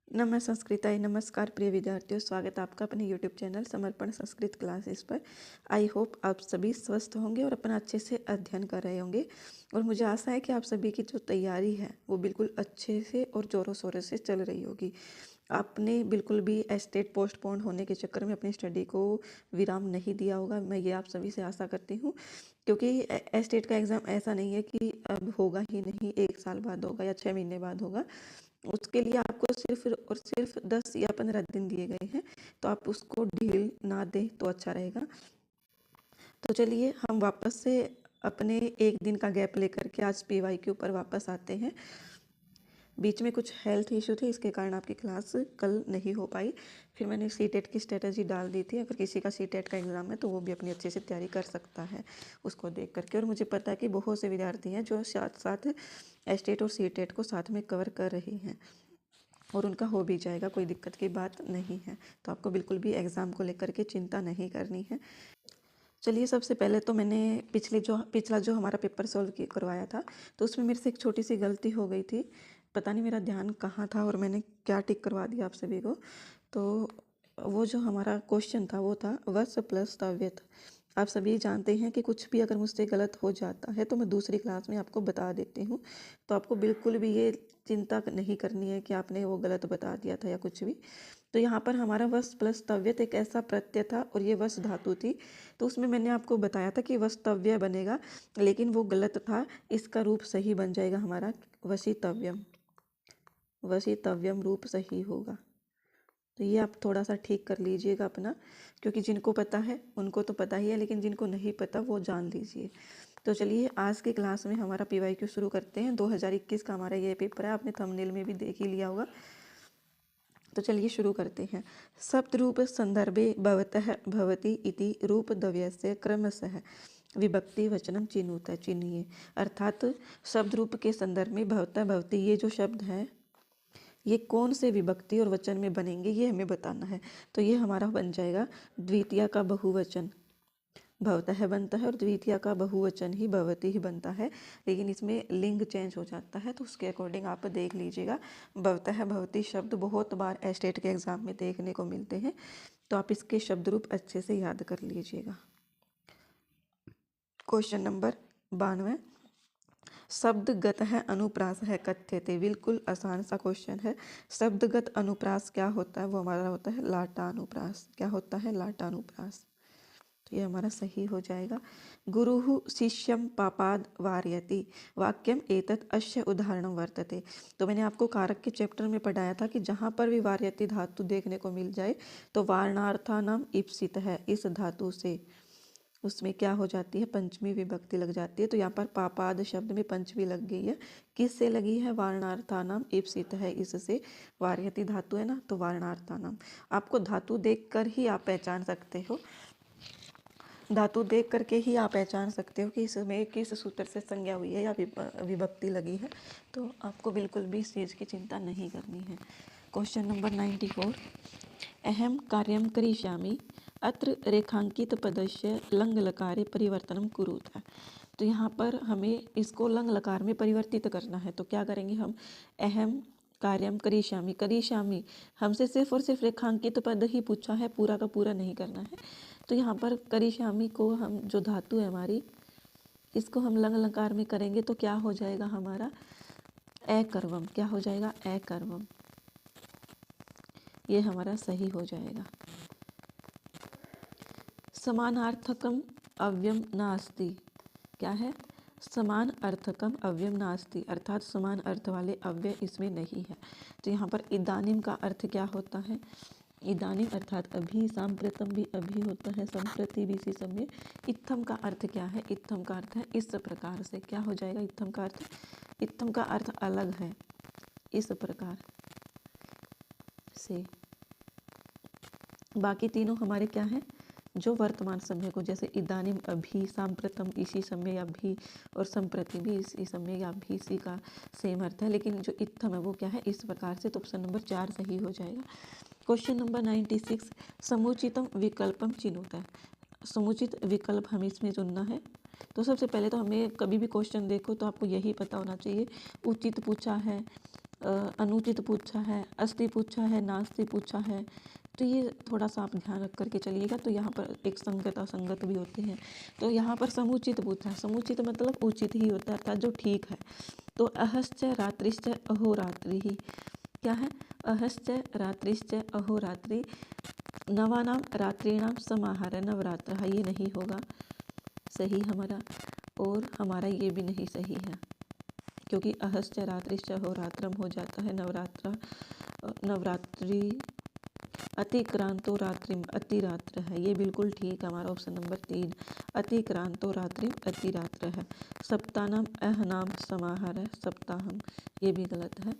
नमः संस्कृताय नमस्कार प्रिय विद्यार्थियों, स्वागत है आपका अपने YouTube चैनल समर्पण संस्कृत क्लासेस पर। आई होप आप सभी स्वस्थ होंगे और अपना अच्छे से अध्ययन कर रहे होंगे। और मुझे आशा है कि आप सभी की जो तैयारी है वो बिल्कुल अच्छे से और ज़ोरों शोरों से चल रही होगी। आपने बिल्कुल भी एस्टेट पोस्टपोन होने के चक्कर में अपनी स्टडी को विराम नहीं दिया होगा, मैं ये आप सभी से आशा करती हूँ। क्योंकि एस्टेट का एग्ज़ाम ऐसा नहीं है कि अब होगा ही नहीं, 1 साल बाद होगा या 6 महीने बाद होगा। उसके लिए आपको सिर्फ और सिर्फ 10 या 15 दिन दिए गए हैं, तो आप उसको ढील ना दें तो अच्छा रहेगा। तो चलिए हम वापस से अपने एक दिन का गैप लेकर के आज पीवाई के ऊपर वापस आते हैं। बीच में कुछ हेल्थ इशू थे, इसके कारण आपकी क्लास कल नहीं हो पाई। फिर मैंने सीटेट की स्ट्रेटजी डाल दी थी, अगर किसी का सीटेट का एग्ज़ाम है तो वो भी अपनी अच्छे से तैयारी कर सकता है उसको देख करके। और मुझे पता है कि बहुत से विद्यार्थी हैं जो साथ साथ एस्टेट और सीटेट को साथ में कवर कर रहे हैं और उनका हो भी जाएगा, कोई दिक्कत की बात नहीं है। तो आपको बिल्कुल भी एग्ज़ाम को लेकर के चिंता नहीं करनी है। चलिए सबसे पहले तो मैंने पिछला जो हमारा पेपर सॉल्व करवाया था, तो उसमें मेरे से एक छोटी सी गलती हो गई थी। पता नहीं मेरा ध्यान कहाँ था और मैंने क्या टिक करवा दिया आप सभी को। तो वो जो हमारा क्वेश्चन था वो था वस प्लस तव्यत। आप सभी जानते हैं कि कुछ भी अगर मुझसे गलत हो जाता है तो मैं दूसरी क्लास में आपको बता देती हूँ। तो आपको बिल्कुल भी ये चिंता नहीं करनी है कि आपने वो गलत बता दिया था या कुछ भी। तो यहाँ पर हमारा वस प्लस तव्यत एक ऐसा प्रत्यय था और ये वस धातु थी। तो उसमें मैंने आपको बताया था कि वस्तव्य बनेगा, लेकिन वो गलत था। इसका रूप सही बन जाएगा हमारा वशितव्यम। वशितव्यम रूप सही होगा। तो ये आप थोड़ा सा ठीक कर लीजिएगा अपना, क्योंकि जिनको पता है उनको तो पता ही है, लेकिन जिनको नहीं पता वो जान लीजिए। तो चलिए आज की क्लास में हमारा PYQ शुरू करते हैं। 2021 का हमारा ये पेपर है, आपने थंबनेल में भी देख ही लिया होगा। तो चलिए शुरू करते हैं। शब्द रूप संदर्भे भवतः भवति इति रूप द्वयस्य क्रमशः विभक्ति वचनम चिनुत चिन्हिए। अर्थात शब्द रूप के संदर्भ में भवतः भवति ये जो शब्द है ये कौन से विभक्ति और वचन में बनेंगे ये हमें बताना है। तो ये हमारा बन जाएगा द्वितीया का बहुवचन भवतः बनता है और द्वितीया का बहुवचन ही भवती ही बनता है, लेकिन इसमें लिंग चेंज हो जाता है, तो उसके अकॉर्डिंग आप देख लीजिएगा। भवतः भवती शब्द बहुत बार एस्टेट के एग्जाम में देखने को मिलते हैं, तो आप इसके शब्द रूप अच्छे से याद कर लीजिएगा। क्वेश्चन नंबर 92, शब्दगत है अनुप्रास है कथ्यते। बिल्कुल आसान सा क्वेश्चन है। शब्दगत अनुप्रास क्या होता है? वो हमारा होता है लाटा अनुप्रास। क्या होता है? लाटा अनुप्रास। तो ये हमारा सही हो जाएगा। गुरुः शिष्यं पापाद वारयति वाक्यम एतत् अस्य उदाहरणं वर्तते। तो मैंने आपको कारक के चैप्टर में पढ़ाया था कि जहाँ पर भी वारयति धातु देखने को मिल जाए तो वारणार्थानाम ईप्सित है, इस धातु से उसमें क्या हो जाती है? पंचमी विभक्ति लग जाती है। तो यहाँ पर पापाद शब्द में पंचमी लग गई है। किस से लगी है? वारणार्थानाम ईप्सित है, इससे। वारयति धातु है ना, तो वारणार्थानाम। आपको धातु देख कर ही आप पहचान सकते हो, धातु देख करके ही आप पहचान सकते हो कि इसमें किस सूत्र से संज्ञा हुई है या विभक्ति लगी है। तो आपको बिल्कुल भी इस चीज़ की चिंता नहीं करनी है। क्वेश्चन नंबर 94, अहम कार्यम करिष्यामि अत्र रेखांकित पदस्य लंग लकारे परिवर्तनम कुरुत। तो यहाँ पर हमें इसको लंग लकार में परिवर्तित करना है। तो क्या करेंगे हम? अहम कार्यम करिष्यामि, करिष्यामि हमसे सिर्फ और सिर्फ रेखांकित पद ही पूछा है, पूरा का पूरा नहीं करना है। तो यहाँ पर करिष्यामि को हम जो धातु है हमारी, इसको हम लंग लकार में करेंगे तो क्या हो जाएगा हमारा? अकर्वम। क्या हो जाएगा? अकर्वम। ये हमारा सही हो जाएगा। समानार्थकम अव्यम नास्ति। क्या है? समान अर्थकम अव्यम नास्ति, अर्थात समान अर्थ वाले अव्यय इसमें नहीं है। तो यहाँ पर इदानीम का अर्थ क्या होता है? इदानीम अर्थात अभी, सांप्रतम भी अभी होता है, संप्रति भी इसी समय। इत्थम का अर्थ क्या है? इत्थम का अर्थ है इस प्रकार से। क्या हो जाएगा इत्थम का अर्थ? इत्थम का अर्थ अलग है, इस प्रकार से। बाकी तीनों हमारे क्या है? जो वर्तमान समय को, जैसे इदानीम अभी, सांप्रतम इसी समय या भी, और संप्रति भी इसी समय या भी, इसी का सेम अर्थ है। लेकिन जो इत्थम है वो क्या है? इस प्रकार से। तो ऑप्शन नंबर 4 सही हो जाएगा। क्वेश्चन नंबर 96, समुचितम विकल्पम चिनुत है। समुचित विकल्प हमें इसमें चुनना है। तो सबसे पहले तो हमें कभी भी क्वेश्चन देखो तो आपको यही पता होना चाहिए, उचित पूछा है, अनुचित पूछा है, अस्ति पूछा है, नास्ति पूछा है। तो ये थोड़ा सा आप ध्यान रख करके चलिएगा। तो यहाँ पर एक संगत असंगत भी होते हैं। तो यहाँ पर समुचित पूछा है, समुचित मतलब उचित ही होता है, अर्थात जो ठीक है। तो अहश्च रात्रिश्च अहोरात्रि ही क्या है, अहश्च रात्रिश्च अहोरात्रि नवानाम रात्रिणाम समाहार नवरात्र, ये नहीं होगा सही हमारा, और हमारा ये भी नहीं सही है, क्योंकि अहश्च रात्रिश्च अहोरात्रम हो जाता है नवरात्रि अतिक्रांतो रात्रिम अतिरात्र है, ये बिल्कुल ठीक है हमारा ऑप्शन नंबर 3, अतिक्रांतो रात्रिम अतिरात्र है। सप्तानाम अहनाम समाहार है सप्ताहम, ये भी गलत है।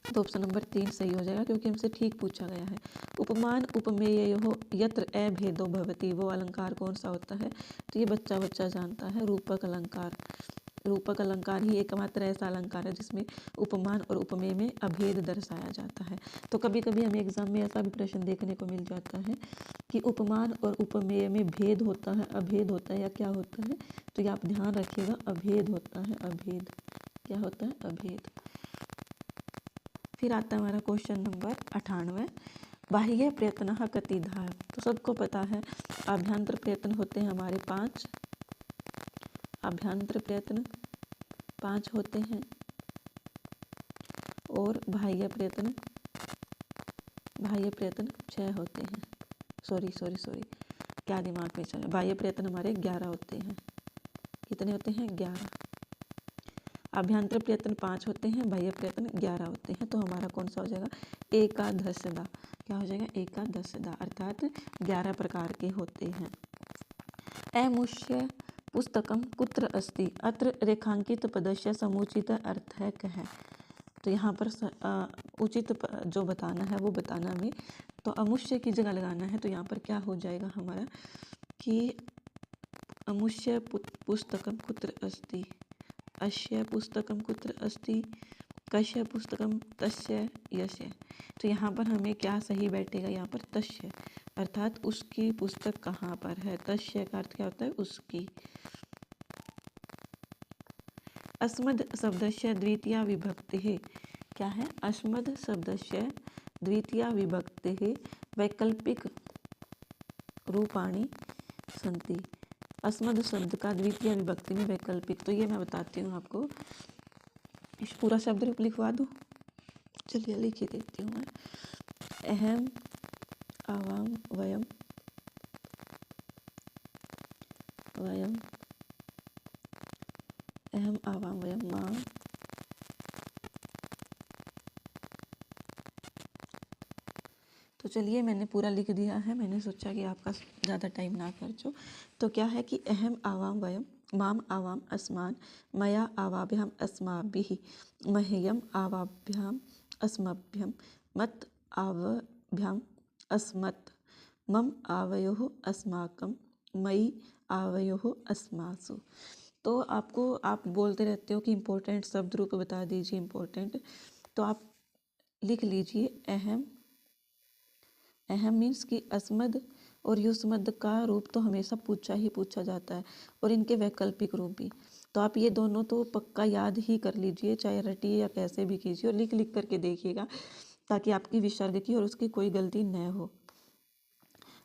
तो ऑप्शन नंबर 3 सही हो जाएगा, क्योंकि हमसे ठीक पूछा गया है। उपमान उपमेयो यत्र अभेदो भवति, वो अलंकार कौन सा होता है? तो ये बच्चा बच्चा जानता है, रूपक अलंकार। रूपक अलंकार ही एकमात्र ऐसा अलंकार है जिसमें उपमान और उपमेय में अभेद दर्शाया जाता है। तो कभी कभी हमें एग्जाम में ऐसा भी प्रश्न देखने को मिल जाता है कि उपमान और उपमेय में भेद होता है, अभेद होता है, या क्या होता है? तो ये आप ध्यान रखिएगा, अभेद होता है, अभेद। क्या होता है? अभेद। फिर आता है हमारा क्वेश्चन नंबर 98, बाह्य प्रयत्न कतिधा। तो सबको पता है आभ्यंतर प्रयत्न होते हैं हमारे 5, आभ्यंतर प्रयत्न 5 होते हैं, और बाह्य प्रयत्न 6 होते हैं। सॉरी क्या दिमाग में चला, बाह्य प्रयत्न हमारे 11 होते हैं। कितने होते हैं? 11। आभ्यंतर प्रयत्न 5 होते हैं, बाह्य प्रयत्न 11 होते हैं। तो हमारा कौन सा हो जाएगा? एकादशदा। क्या हो जाएगा? एकादशदा, अर्थात 11 प्रकार के होते हैं। अमुष्य पुस्तकम कुत्र अस्ति, अत्र रेखांकित पदस्य समुचित अर्थः कः। तो यहाँ पर उचित जो बताना है वो बताना हमें। तो अमुष्य की जगह लगाना है, तो यहाँ पर क्या हो जाएगा हमारा कि अमुष्य पुस्तकम कुत्र अस्ति, अस्य पुस्तकम कुत्र अस्ति, कस्य पुस्तकम तस्य यस्य। तो यहाँ पर हमें क्या सही बैठेगा? यहाँ पर तस्य, अर्थात उसकी पुस्तक कहाँ पर है। तस्य का अर्थ क्या होता है? उसकी। अस्मद् शब्दस्य द्वितीया विभक्तिः। क्या है? अस्मद् शब्दस्य द्वितीया विभक्तिः वैकल्पिक रूपाणि सन्ति। अस्मद् शब्द का द्वितीय विभक्ति में वैकल्पिक, तो ये मैं बताती हूँ आपको। इस पूरा शब्द रूप लिखवा दूँ? चलिए लिख ही देती हूँ मैं। अहम आवाम वयम, अहम आवाम वयम मां तो चलिए मैंने पूरा लिख दिया है, मैंने सोचा कि आपका ज़्यादा टाइम ना खर्च हो। तो क्या है कि अहम आवाम वयम माम आवाम अस्मान मया आवाभ्याम अस्माभिः मह्यम आवाभ्याम अस्मभ्यम मत आवभ्याम अस्मत् मम आवयोः अस्माकं मयि आवयोः अस्मासु। तो आपको आप बोलते रहते हो कि इम्पोर्टेंट शब्द रूप बता दीजिए, इम्पोर्टेंट। तो आप लिख लीजिए अहम। अहम मीन्स कि अस्मद और युष्मद का रूप तो हमेशा पूछा जाता है, और इनके वैकल्पिक रूप भी। तो आप ये दोनों तो पक्का याद ही कर लीजिए, चाहे रटिए या कैसे भी कीजिए, और लिख करके देखिएगा, ताकि आपकी विसर्ग की और उसकी कोई गलती न हो।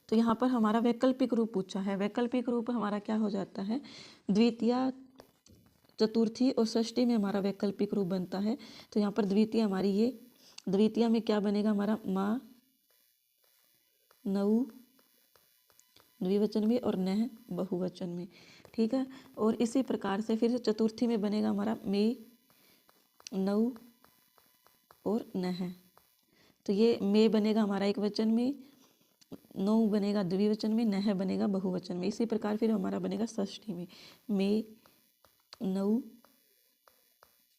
तो यहाँ पर हमारा वैकल्पिक रूप पूछा है। वैकल्पिक रूप हमारा क्या हो जाता है? द्वितीया, चतुर्थी और षष्ठी में हमारा वैकल्पिक रूप बनता है। तो यहाँ पर द्वितीय हमारी ये, द्वितीय में क्या बनेगा हमारा? माँ नऊ द्विवचन में और नह बहुवचन में, ठीक है। और इसी प्रकार से फिर चतुर्थी में बनेगा हमारा मे नऊ और नह। तो ये मे बनेगा हमारा एक वचन में, नौ बनेगा द्विवचन में, नह बनेगा बहुवचन में। इसी प्रकार फिर हमारा बनेगा षष्ठी में मे नऊ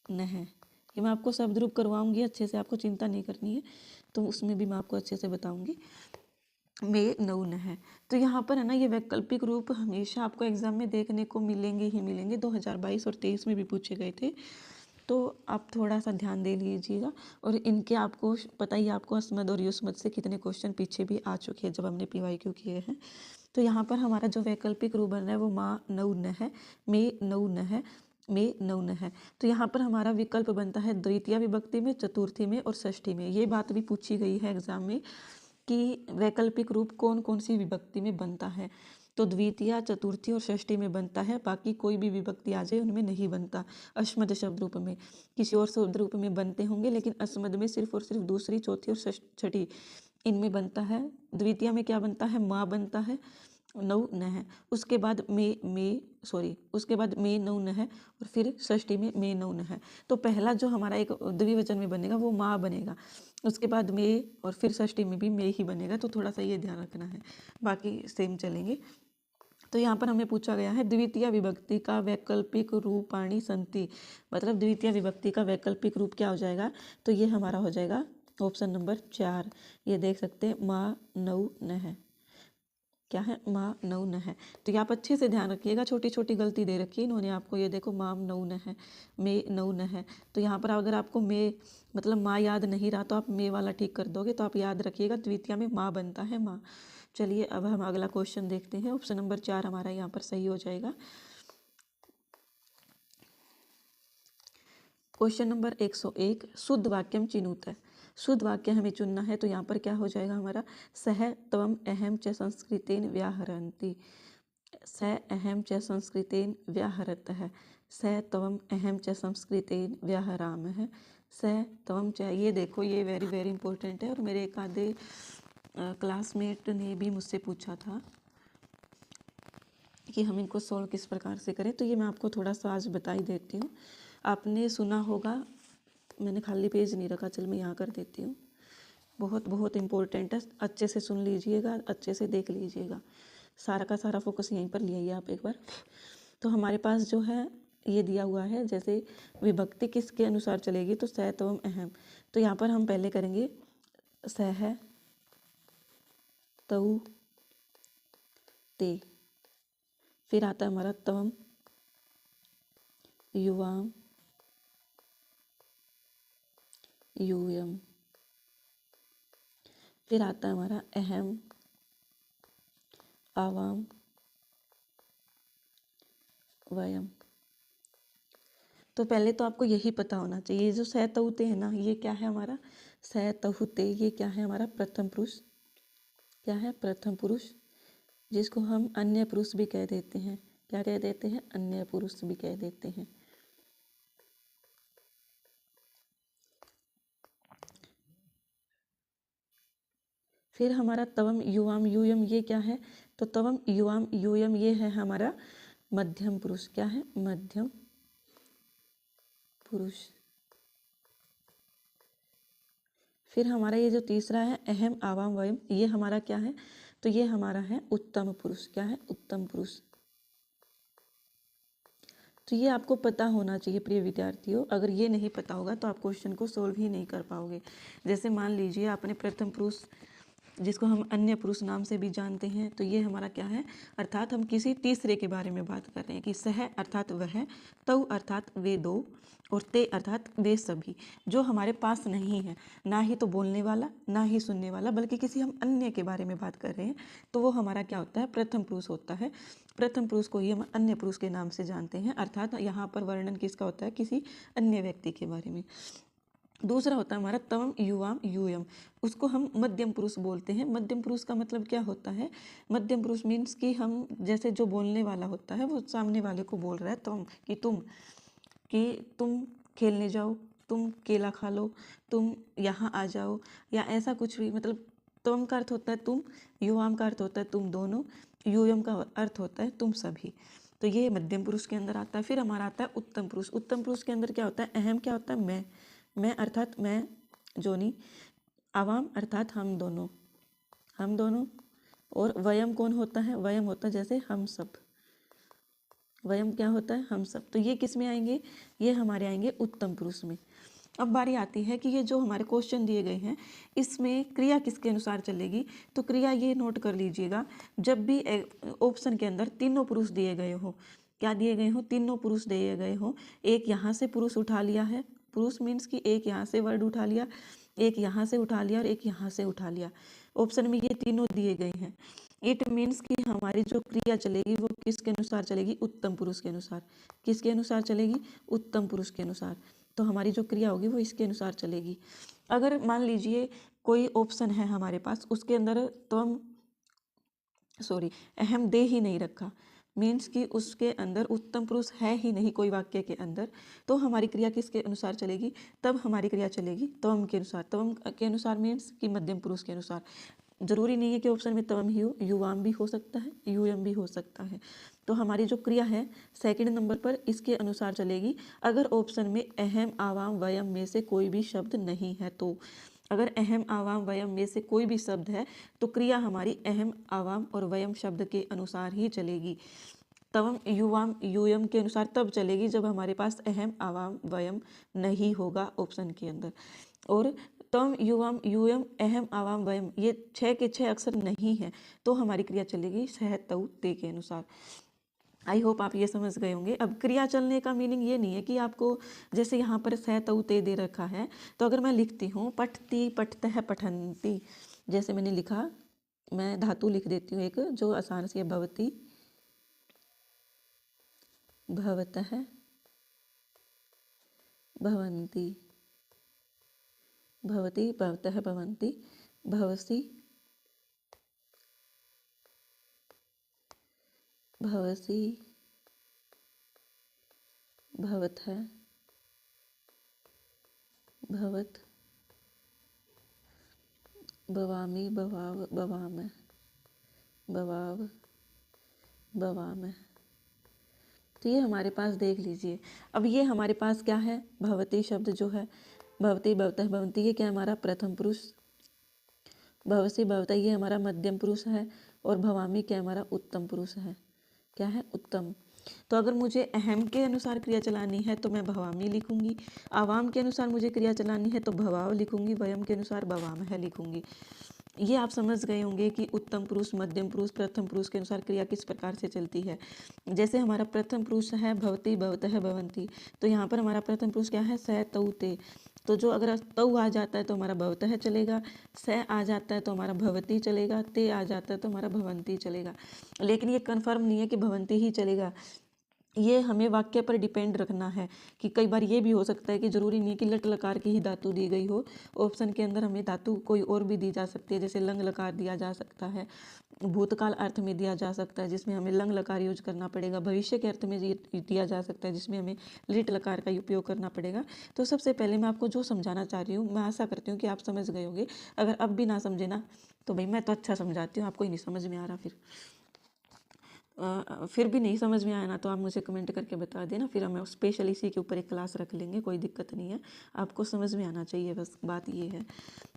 नह। ये मैं आपको शब्द रूप करवाऊंगी अच्छे से, आपको चिंता नहीं करनी है, तो उसमें भी मैं आपको अच्छे से बताऊंगी। में नऊ न है। तो यहाँ पर है ना, ये वैकल्पिक रूप हमेशा आपको एग्जाम में देखने को मिलेंगे ही मिलेंगे। 2022 और 23 में भी पूछे गए थे, तो आप थोड़ा सा ध्यान दे लीजिएगा। और इनके आपको पता ही, आपको अस्मद और युस्मद से कितने क्वेश्चन पीछे भी आ चुके हैं जब हमने PYQ किए हैं। तो यहाँ पर हमारा जो वैकल्पिक रूप बन रहा है वो माँ नऊ न है, में नऊ न है, में नौन है। तो यहाँ पर हमारा विकल्प बनता है द्वितीय विभक्ति में, चतुर्थी में और षष्ठी में। ये बात भी पूछी गई है एग्जाम में कि वैकल्पिक रूप कौन कौन सी विभक्ति में बनता है। तो द्वितीय, चतुर्थी और षष्ठी में बनता है, बाकी कोई भी विभक्ति आ जाए उनमें नहीं बनता। अस्मद शब्द रूप में, किसी और शब्द रूप में बनते होंगे, लेकिन अस्मद में सिर्फ और सिर्फ दूसरी, चौथी और छठी इनमें बनता है। द्वितीय में क्या बनता है, माँ बनता है, नौ न है। उसके बाद उसके बाद में नौ न है, और फिर षष्ठी में नौ न है। तो पहला जो हमारा एक द्विवचन में बनेगा वो माँ बनेगा, उसके बाद में, और फिर षष्ठी में भी में ही बनेगा। तो थोड़ा सा ये ध्यान रखना है, बाकी सेम चलेंगे। तो यहाँ पर हमें पूछा गया है द्वितीय विभक्ति का वैकल्पिक रूपाणि संति, मतलब द्वितीय विभक्ति का वैकल्पिक रूप क्या हो जाएगा। तो ये हमारा हो जाएगा ऑप्शन नंबर 4। ये देख सकते हैं, माँ नौ न है। क्या है, माँ नौ न है। तो यहाँ पर अच्छे से ध्यान रखिएगा, छोटी छोटी गलती दे रखी है इन्होंने आपको। ये देखो, माँ नौ न है, मे नौ न है। तो यहाँ पर अगर आपको मे मतलब माँ याद नहीं रहा तो आप मे वाला ठीक कर दोगे। तो आप याद रखिएगा द्वितीय में माँ बनता है, माँ। चलिए अब हम अगला क्वेश्चन देखते हैं। ऑप्शन नंबर 4 हमारा यहाँ पर सही हो जाएगा। क्वेश्चन नंबर 101, शुद्ध वाक्यम चिनुत है। शुद्ध वाक्य हमें चुनना है। तो यहाँ पर क्या हो जाएगा हमारा, सह त्वम अहम च संस्कृतेन व्याहरन्ति। स अहम च संस्कृतेन व्याहरत है, स त्वम अहम च संस्कृतेन व्याहराम है, स त्वम च। ये देखो, ये वेरी वेरी इंपॉर्टेंट है, और मेरे एक आधे क्लासमेट ने भी मुझसे पूछा था कि हम इनको सोल्व किस प्रकार से करें। तो ये मैं आपको थोड़ा सा आज बता ही देती हूँ। आपने सुना होगा, मैंने खाली पेज नहीं रखा, चल मैं यहाँ कर देती हूँ। बहुत बहुत इम्पोर्टेंट है, अच्छे से सुन लीजिएगा, अच्छे से देख लीजिएगा। सारा का सारा फोकस यहीं पर ले आइए आप एक बार। तो हमारे पास जो है ये दिया हुआ है, जैसे विभक्ति किसके अनुसार चलेगी, तो सह त्वम अहम। तो यहाँ पर हम पहले करेंगे सह तऊ ते, फिर आता है हमारा त्वम युवाम यूयम, फिर आता है हमारा अहम आवाम वयम। तो पहले तो आपको यही पता होना चाहिए, ये जो सह तहुते है ना, ये क्या है हमारा, सह तहुते, ये क्या है हमारा, प्रथम पुरुष। क्या है, प्रथम पुरुष, जिसको हम अन्य पुरुष भी कह देते हैं। क्या कह देते हैं, अन्य पुरुष भी कह देते हैं। फिर हमारा तवम युवाम यूयम, ये क्या है, तो तवम युवाम यूयम ये है हमारा मध्यम पुरुष। क्या है, मध्यम पुरुष। फिर हमारा ये जो तीसरा है अहम आवाम वयम, ये हमारा क्या है, तो ये हमारा है उत्तम पुरुष। क्या है, उत्तम पुरुष। तो ये आपको पता होना चाहिए प्रिय विद्यार्थियों। अगर ये नहीं पता होगा तो आप क्वेश्चन को सोल्व ही नहीं कर पाओगे। जैसे मान लीजिए आपने प्रथम पुरुष, जिसको हम अन्य पुरुष नाम से भी जानते हैं, तो ये हमारा क्या है, अर्थात हम किसी तीसरे के बारे में बात कर रहे हैं कि सह अर्थात वह, तौ अर्थात वे दो, और ते अर्थात वे सभी, जो हमारे पास नहीं है, ना ही तो बोलने वाला ना ही सुनने वाला, बल्कि किसी हम अन्य के बारे में बात कर रहे हैं। तो वो हमारा क्या होता है, प्रथम पुरुष होता है। प्रथम पुरुष को ही हम अन्य पुरुष के नाम से जानते हैं, अर्थात यहाँ पर वर्णन किसका होता है, किसी अन्य व्यक्ति के बारे में। दूसरा होता है हमारा तवम युवाम यूयम, उसको हम मध्यम पुरुष बोलते हैं। मध्यम पुरुष का मतलब क्या होता है, मध्यम पुरुष मीन्स कि हम, जैसे जो बोलने वाला होता है वो सामने वाले को बोल रहा है तुम, कि तुम खेलने जाओ, तुम केला खा लो, तुम यहाँ आ जाओ, या ऐसा कुछ भी। मतलब तवम का अर्थ होता है तुम, युवाम का अर्थ होता है तुम दोनों, यूयम का अर्थ होता है तुम सभी। तो ये मध्यम पुरुष के अंदर आता है। फिर हमारा आता है उत्तम पुरुष। उत्तम पुरुष के अंदर क्या होता है, अहम क्या होता है, मैं अर्थात मैं जोनी, आवाम अर्थात हम दोनों, और वयम कौन होता है, वयम होता है जैसे हम सब। वयम क्या होता है, हम सब। तो ये किस में आएंगे, ये हमारे आएंगे उत्तम पुरुष में। अब बारी आती है कि ये जो हमारे क्वेश्चन दिए गए हैं, इसमें क्रिया किसके अनुसार चलेगी। तो क्रिया ये नोट कर लीजिएगा, जब भी ऑप्शन के अंदर तीनों पुरुष दिए गए हो, क्या दिए गए हो, तीनों पुरुष दिए गए हो, एक यहाँ से पुरुष उठा लिया है, पुरुष मीन्स कि एक यहाँ से वर्ड उठा लिया, एक यहाँ से उठा लिया और एक यहाँ से उठा लिया, ऑप्शन में ये तीनों दिए गए हैं। इट मीन्स कि हमारी जो क्रिया चलेगी वो किसके अनुसार चलेगी? उत्तम पुरुष के अनुसार। किसके अनुसार चलेगी? उत्तम पुरुष के अनुसार। तो हमारी जो क्रिया होगी वो इसके अनुसार चलेगी। अगर मान लीजिए कोई ऑप्शन है हमारे पास, उसके अंदर त्वम अहम दे ही नहीं रखा, मीन्स कि उसके अंदर उत्तम पुरुष है ही नहीं कोई वाक्य के अंदर, तो हमारी क्रिया किसके अनुसार चलेगी? तब हमारी क्रिया चलेगी त्वम के अनुसार। त्वम के अनुसार मीन्स कि मध्यम पुरुष के अनुसार। जरूरी नहीं है कि ऑप्शन में त्वम ही हो, युवाम भी हो सकता है, यूयम भी हो सकता है। तो हमारी जो क्रिया है सेकंड नंबर पर इसके अनुसार चलेगी अगर ऑप्शन में अहम आवाम वयम में से कोई भी शब्द नहीं है तो। अगर अहम आवाम वयम में से कोई भी शब्द है तो क्रिया हमारी अहम आवाम और वयम शब्द के अनुसार ही चलेगी। तवम युवाम यूयम के अनुसार तब चलेगी जब हमारे पास अहम आवाम वयम नहीं होगा ऑप्शन के अंदर। और तम युवाम यूयम अहम आवाम वयम ये 6 के 6 अक्षर नहीं है तो हमारी क्रिया चलेगी सह तऊ ते के अनुसार। आई होप आप ये समझ गए होंगे। अब क्रिया चलने का मीनिंग ये नहीं है कि आपको, जैसे यहाँ पर सह तऊ ते दे रखा है, तो अगर मैं लिखती हूँ पठती पठतः पठन्ति, जैसे मैंने लिखा, मैं धातु लिख देती हूँ एक जो आसान सी है, भवती भवतः भवन्ति, भवती भवतः भवन्ति, भवसि भवसि भवतः भवत, भवामि भवाव भवाम, भवाव भवाम। तो ये हमारे पास देख लीजिए। अब ये हमारे पास क्या है? भवती शब्द जो है, भवती भवतः भवन्ति, ये क्या है? हमारा प्रथम पुरुष। भवसी भवतः ये हमारा मध्यम पुरुष है। और भवामी क्या है? हमारा उत्तम पुरुष है। क्या है? उत्तम। तो अगर मुझे अहम के अनुसार क्रिया चलानी है तो मैं भवामी लिखूंगी, आवाम के अनुसार मुझे क्रिया चलानी है तो भवाव लिखूंगी, वयम के अनुसार भवाम है लिखूंगी। ये आप समझ गए होंगे कि उत्तम पुरुष, मध्यम पुरुष, प्रथम पुरुष के अनुसार क्रिया किस प्रकार से चलती है। जैसे हमारा प्रथम पुरुष है भवती भवतः भवन्ति, तो यहाँ पर हमारा प्रथम पुरुष क्या है? स तऊ ते। तो जो अगर तऊ आ जाता है तो हमारा भवतः चलेगा, स आ जाता है तो हमारा भवती चलेगा, ते आ जाता है तो हमारा भवन्ति चलेगा। लेकिन ये कन्फर्म नहीं है कि भवन्ति ही चलेगा, ये हमें वाक्य पर डिपेंड रखना है कि कई बार ये भी हो सकता है कि ज़रूरी नहीं कि लट लकार की ही धातु दी गई हो, ऑप्शन के अंदर हमें धातु कोई और भी दी जा सकती है। जैसे लंग लकार दिया जा सकता है, भूतकाल अर्थ में दिया जा सकता है जिसमें हमें लंग लकार यूज करना पड़ेगा, भविष्य के अर्थ में दिया जा सकता है जिसमें हमें लिट लकार का उपयोग करना पड़ेगा। तो सबसे पहले मैं आपको जो समझाना चाह रही हूँ, मैं आशा करती हूँ कि आप समझ गए होंगे। अगर अब भी ना समझे ना तो भाई मैं तो अच्छा समझाती हूँ, आपको ही नहीं समझ में आ रहा, फिर भी नहीं समझ में आया ना तो आप मुझे कमेंट करके बता देना, फिर हम स्पेशल इसी के ऊपर एक क्लास रख लेंगे, कोई दिक्कत नहीं है। आपको समझ में आना चाहिए, बस बात ये है।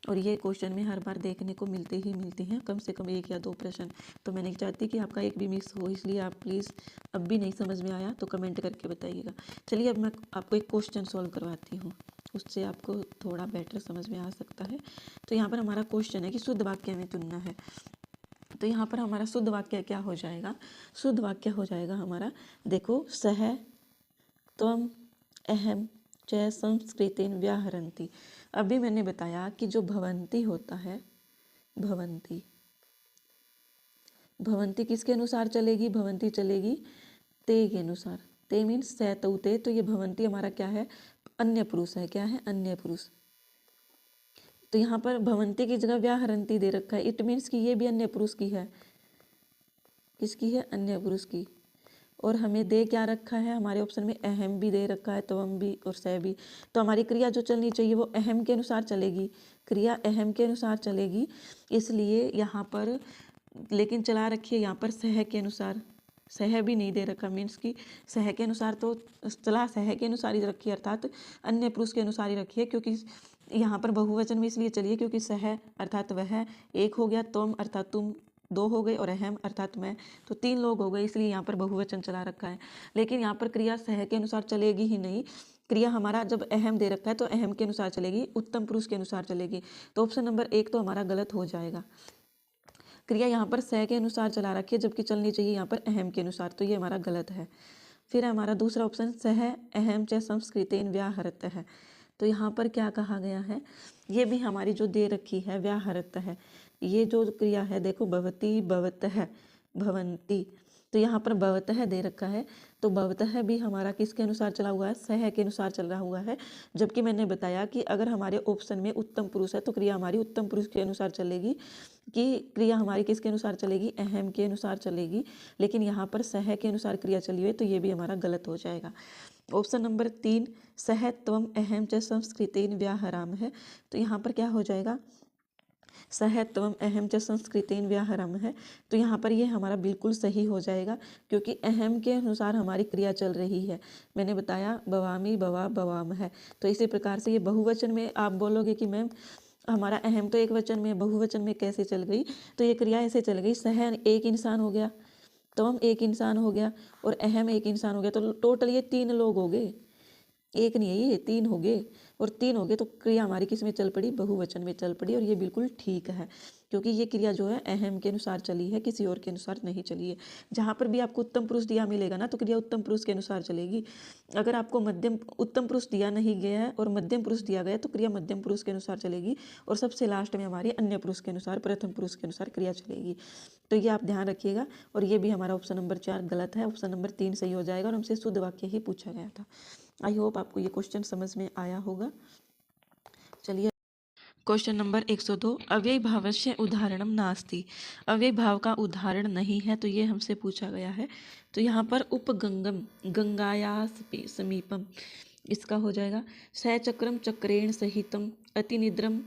और ये क्वेश्चन में हर बार देखने को मिलते हैं, कम से कम 1 या 2 प्रश्न। तो मैं नहीं चाहती कि आपका एक भी मिस हो, इसलिए आप प्लीज़ अब भी नहीं समझ में आया तो कमेंट करके बताइएगा। चलिए अब मैं आपको एक क्वेश्चन सॉल्व करवाती हूँ, उससे आपको थोड़ा बेटर समझ में आ सकता है। तो यहाँ पर हमारा क्वेश्चन है कि शुद्ध वाक्य में चुनना है। तो यहाँ पर हमारा शुद्ध वाक्य क्या हो जाएगा? शुद्ध वाक्य हो जाएगा हमारा, देखो, सह त्वम अहम च संस्कृतेन व्याहरन्ति। अभी मैंने बताया कि जो भवन्ति होता है, भवन्ति, भवन्ति किसके अनुसार चलेगी? भवन्ति चलेगी ते के अनुसार। ते मीन्स सह तऊ ते, तो ये भवन्ति हमारा क्या है? अन्य पुरुष है। क्या है? अन्य पुरुष। तो यहाँ पर भवन्ति की जगह व्याहरन्ति दे रखा है, इट मीन्स कि ये भी अन्य पुरुष की है। किसकी है? अन्य पुरुष की। और हमें दे क्या रखा है? हमारे ऑप्शन में अहम भी दे रखा है, त्वम भी और सह भी। तो हमारी क्रिया जो चलनी चाहिए वो अहम के अनुसार चलेगी, क्रिया अहम के अनुसार चलेगी, इसलिए यहाँ पर लेकिन चला रखिए यहाँ पर सह के अनुसार। सह भी नहीं दे रखा, मीन्स कि सह के अनुसार तो चला, सह के अनुसार ही रखिए, अर्थात अन्य पुरुष के अनुसार ही रखिए, क्योंकि यहाँ पर बहुवचन में इसलिए चलिए क्योंकि सह अर्थात वह एक हो गया, तुम अर्थात तुम 2 हो गए, और अहम अर्थात मैं, तो 3 लोग हो गए, इसलिए यहाँ पर बहुवचन चला रखा है। लेकिन यहाँ पर क्रिया सह के अनुसार चलेगी ही नहीं, क्रिया हमारा जब अहम दे रखा है तो अहम के अनुसार चलेगी, उत्तम पुरुष के अनुसार चलेगी। तो ऑप्शन नंबर 1 तो हमारा गलत हो जाएगा। क्रिया यहाँ पर सह के अनुसार चला रखी है जबकि चलनी चाहिए यहाँ पर अहम के अनुसार, तो ये हमारा गलत है। फिर हमारा दूसरा ऑप्शन, सह अहम च संस्कृतेन व्याहरत है। तो यहाँ पर क्या कहा गया है, ये भी हमारी जो दे रखी है व्याहृत है। ये जो क्रिया है देखो, भवती, भवतः, भवन्ति, तो यहाँ पर भवतः दे रखा है, तो भवतः भी हमारा किसके अनुसार चला हुआ है, सह के अनुसार चल रहा हुआ है। जबकि मैंने बताया कि अगर हमारे ऑप्शन में उत्तम पुरुष है तो क्रिया हमारी उत्तम पुरुष के अनुसार चलेगी, कि क्रिया हमारी किसके अनुसार चलेगी, अहम के अनुसार चलेगी। लेकिन यहाँ पर सह के अनुसार क्रिया चली हुई है, तो ये भी हमारा गलत हो जाएगा। ऑप्शन नंबर 3 सह त्वम अहम च संस्कृतेन व्याहराम है, तो यहाँ पर क्या हो जाएगा, सह त्वम अहम च संस्कृतेन व्याहरम है, तो यहाँ पर ये हमारा बिल्कुल सही हो जाएगा, क्योंकि अहम के अनुसार हमारी क्रिया चल रही है। मैंने बताया भवामी, भवा, भवाम है। तो इसी प्रकार से ये बहुवचन में आप बोलोगे कि मैम हमारा अहम तो एक वचन में, बहुवचन में कैसे चल गई, तो ये क्रिया ऐसे चल गई, सह एक इंसान हो गया, त्वम एक इंसान हो गया और अहम एक इंसान हो गया, तो टोटल ये 3 लोग हो गए, एक नहीं है ये 3 हो गए, और 3 हो गए तो क्रिया हमारी किस में चल पड़ी, बहुवचन में चल पड़ी। और ये बिल्कुल ठीक है, क्योंकि ये क्रिया जो है अहम के अनुसार चली है, किसी और के अनुसार नहीं चली है। जहाँ पर भी आपको उत्तम पुरुष दिया मिलेगा ना, तो क्रिया उत्तम पुरुष के अनुसार चलेगी। अगर आपको मध्यम उत्तम पुरुष दिया नहीं गया है और मध्यम पुरुष दिया गया है, तो क्रिया मध्यम पुरुष के अनुसार चलेगी, और सबसे लास्ट में हमारी अन्य पुरुष के अनुसार, प्रथम पुरुष के अनुसार क्रिया चलेगी। तो ये आप ध्यान रखिएगा। और ये भी हमारा ऑप्शन नंबर 4 गलत है, ऑप्शन नंबर 3 सही हो जाएगा, और हमसे शुद्ध वाक्य ही पूछा गया था। आई होप आपको ये क्वेश्चन समझ में आया होगा। चलिए क्वेश्चन नंबर 102, अव्यय भावस्य उदाहरणम नास्ति, अव्यय भाव का उदाहरण नहीं है, तो ये हमसे पूछा गया है। तो यहाँ पर उपगंगम, गंगायास समीपम, इसका हो जाएगा सचक्रम चक्रेण सहितम अतिनिद्रम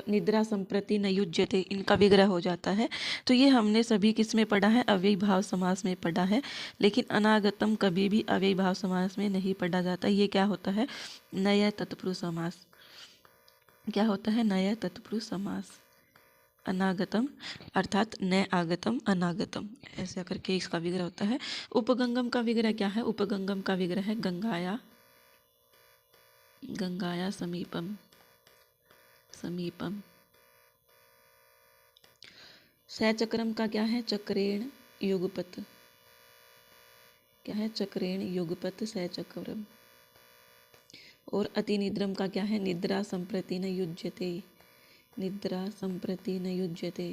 निद्रा संप्रति न युज्यते, इनका विग्रह हो जाता है। तो ये हमने सभी किस में पढ़ा है, अव्यय भाव समास में पढ़ा है। लेकिन अनागतम कभी भी अव्यय भाव समास में नहीं पढ़ा जाता। ये क्या होता है, नया तत्पुरुष समास। क्या होता है, नया तत्पुरुष समास। अनागतम अर्थात न आगतम, अनागतम, ऐसा करके इसका विग्रह होता है। उपगंगम का विग्रह क्या है, उपगंगम का विग्रह है गंगाया, गंगाया समीपम, समीपम। सचक्रम का क्या है, चक्रेण युगपत, क्या है, चक्रेण युगपत सचक्रम। और अतिनिद्रम का क्या है, निद्रा संप्रति न युज्यते, निद्रा संप्रति न युज्यते,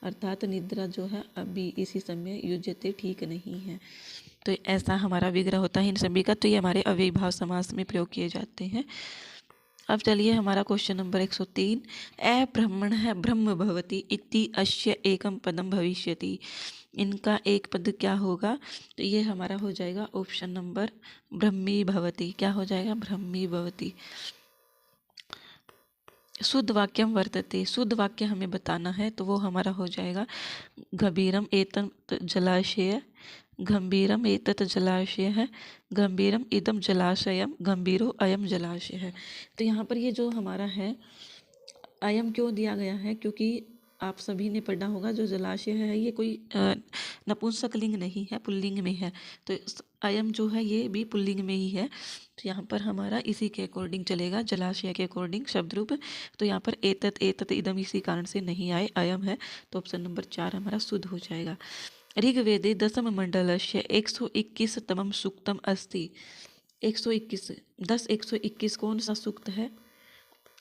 अर्थात निद्रा जो है अभी इसी समय युज्यते ठीक नहीं है। तो ऐसा हमारा विग्रह होता है इन सभी का। तो ये हमारे अव्यय भाव समास में प्रयोग किए जाते हैं। अब चलिए हमारा क्वेश्चन नंबर 103, अब्रह्मण है ब्रह्म भवति इति अस्य एकम पदम भविष्यति, इनका एक पद क्या होगा, तो ये हमारा हो जाएगा ऑप्शन नंबर ब्रह्मी भवति। क्या हो जाएगा, ब्रह्मी भवति। शुद्ध वाक्यम वर्तते, शुद्ध वाक्य हमें बताना है, तो वो हमारा हो जाएगा गंभीरम एतत् जलाशय, गंभीरम एतत् जलाशय है, गंभीरम इदम जलाशयम, गंभीरो अयम जलाशय है। तो यहाँ पर ये जो हमारा है अयम क्यों दिया गया है, क्योंकि आप सभी ने पढ़ा होगा जो जलाशय है ये कोई नपुंसक लिंग नहीं है, पुल्लिंग में है। तो अयम जो है ये भी पुल्लिंग में ही है। तो यहाँ पर हमारा इसी के अकॉर्डिंग चलेगा, जलाशय के अकॉर्डिंग शब्द रूप। तो यहाँ पर एतत् एतत् इदम इसी कारण से नहीं आए, अयम है। तो ऑप्शन नंबर 4 हमारा शुद्ध हो जाएगा। ऋग्वेदे दशम मंडलस्य 121 तमम सूक्तम अस्ति, 121 10 121 कौन सा सूक्त है,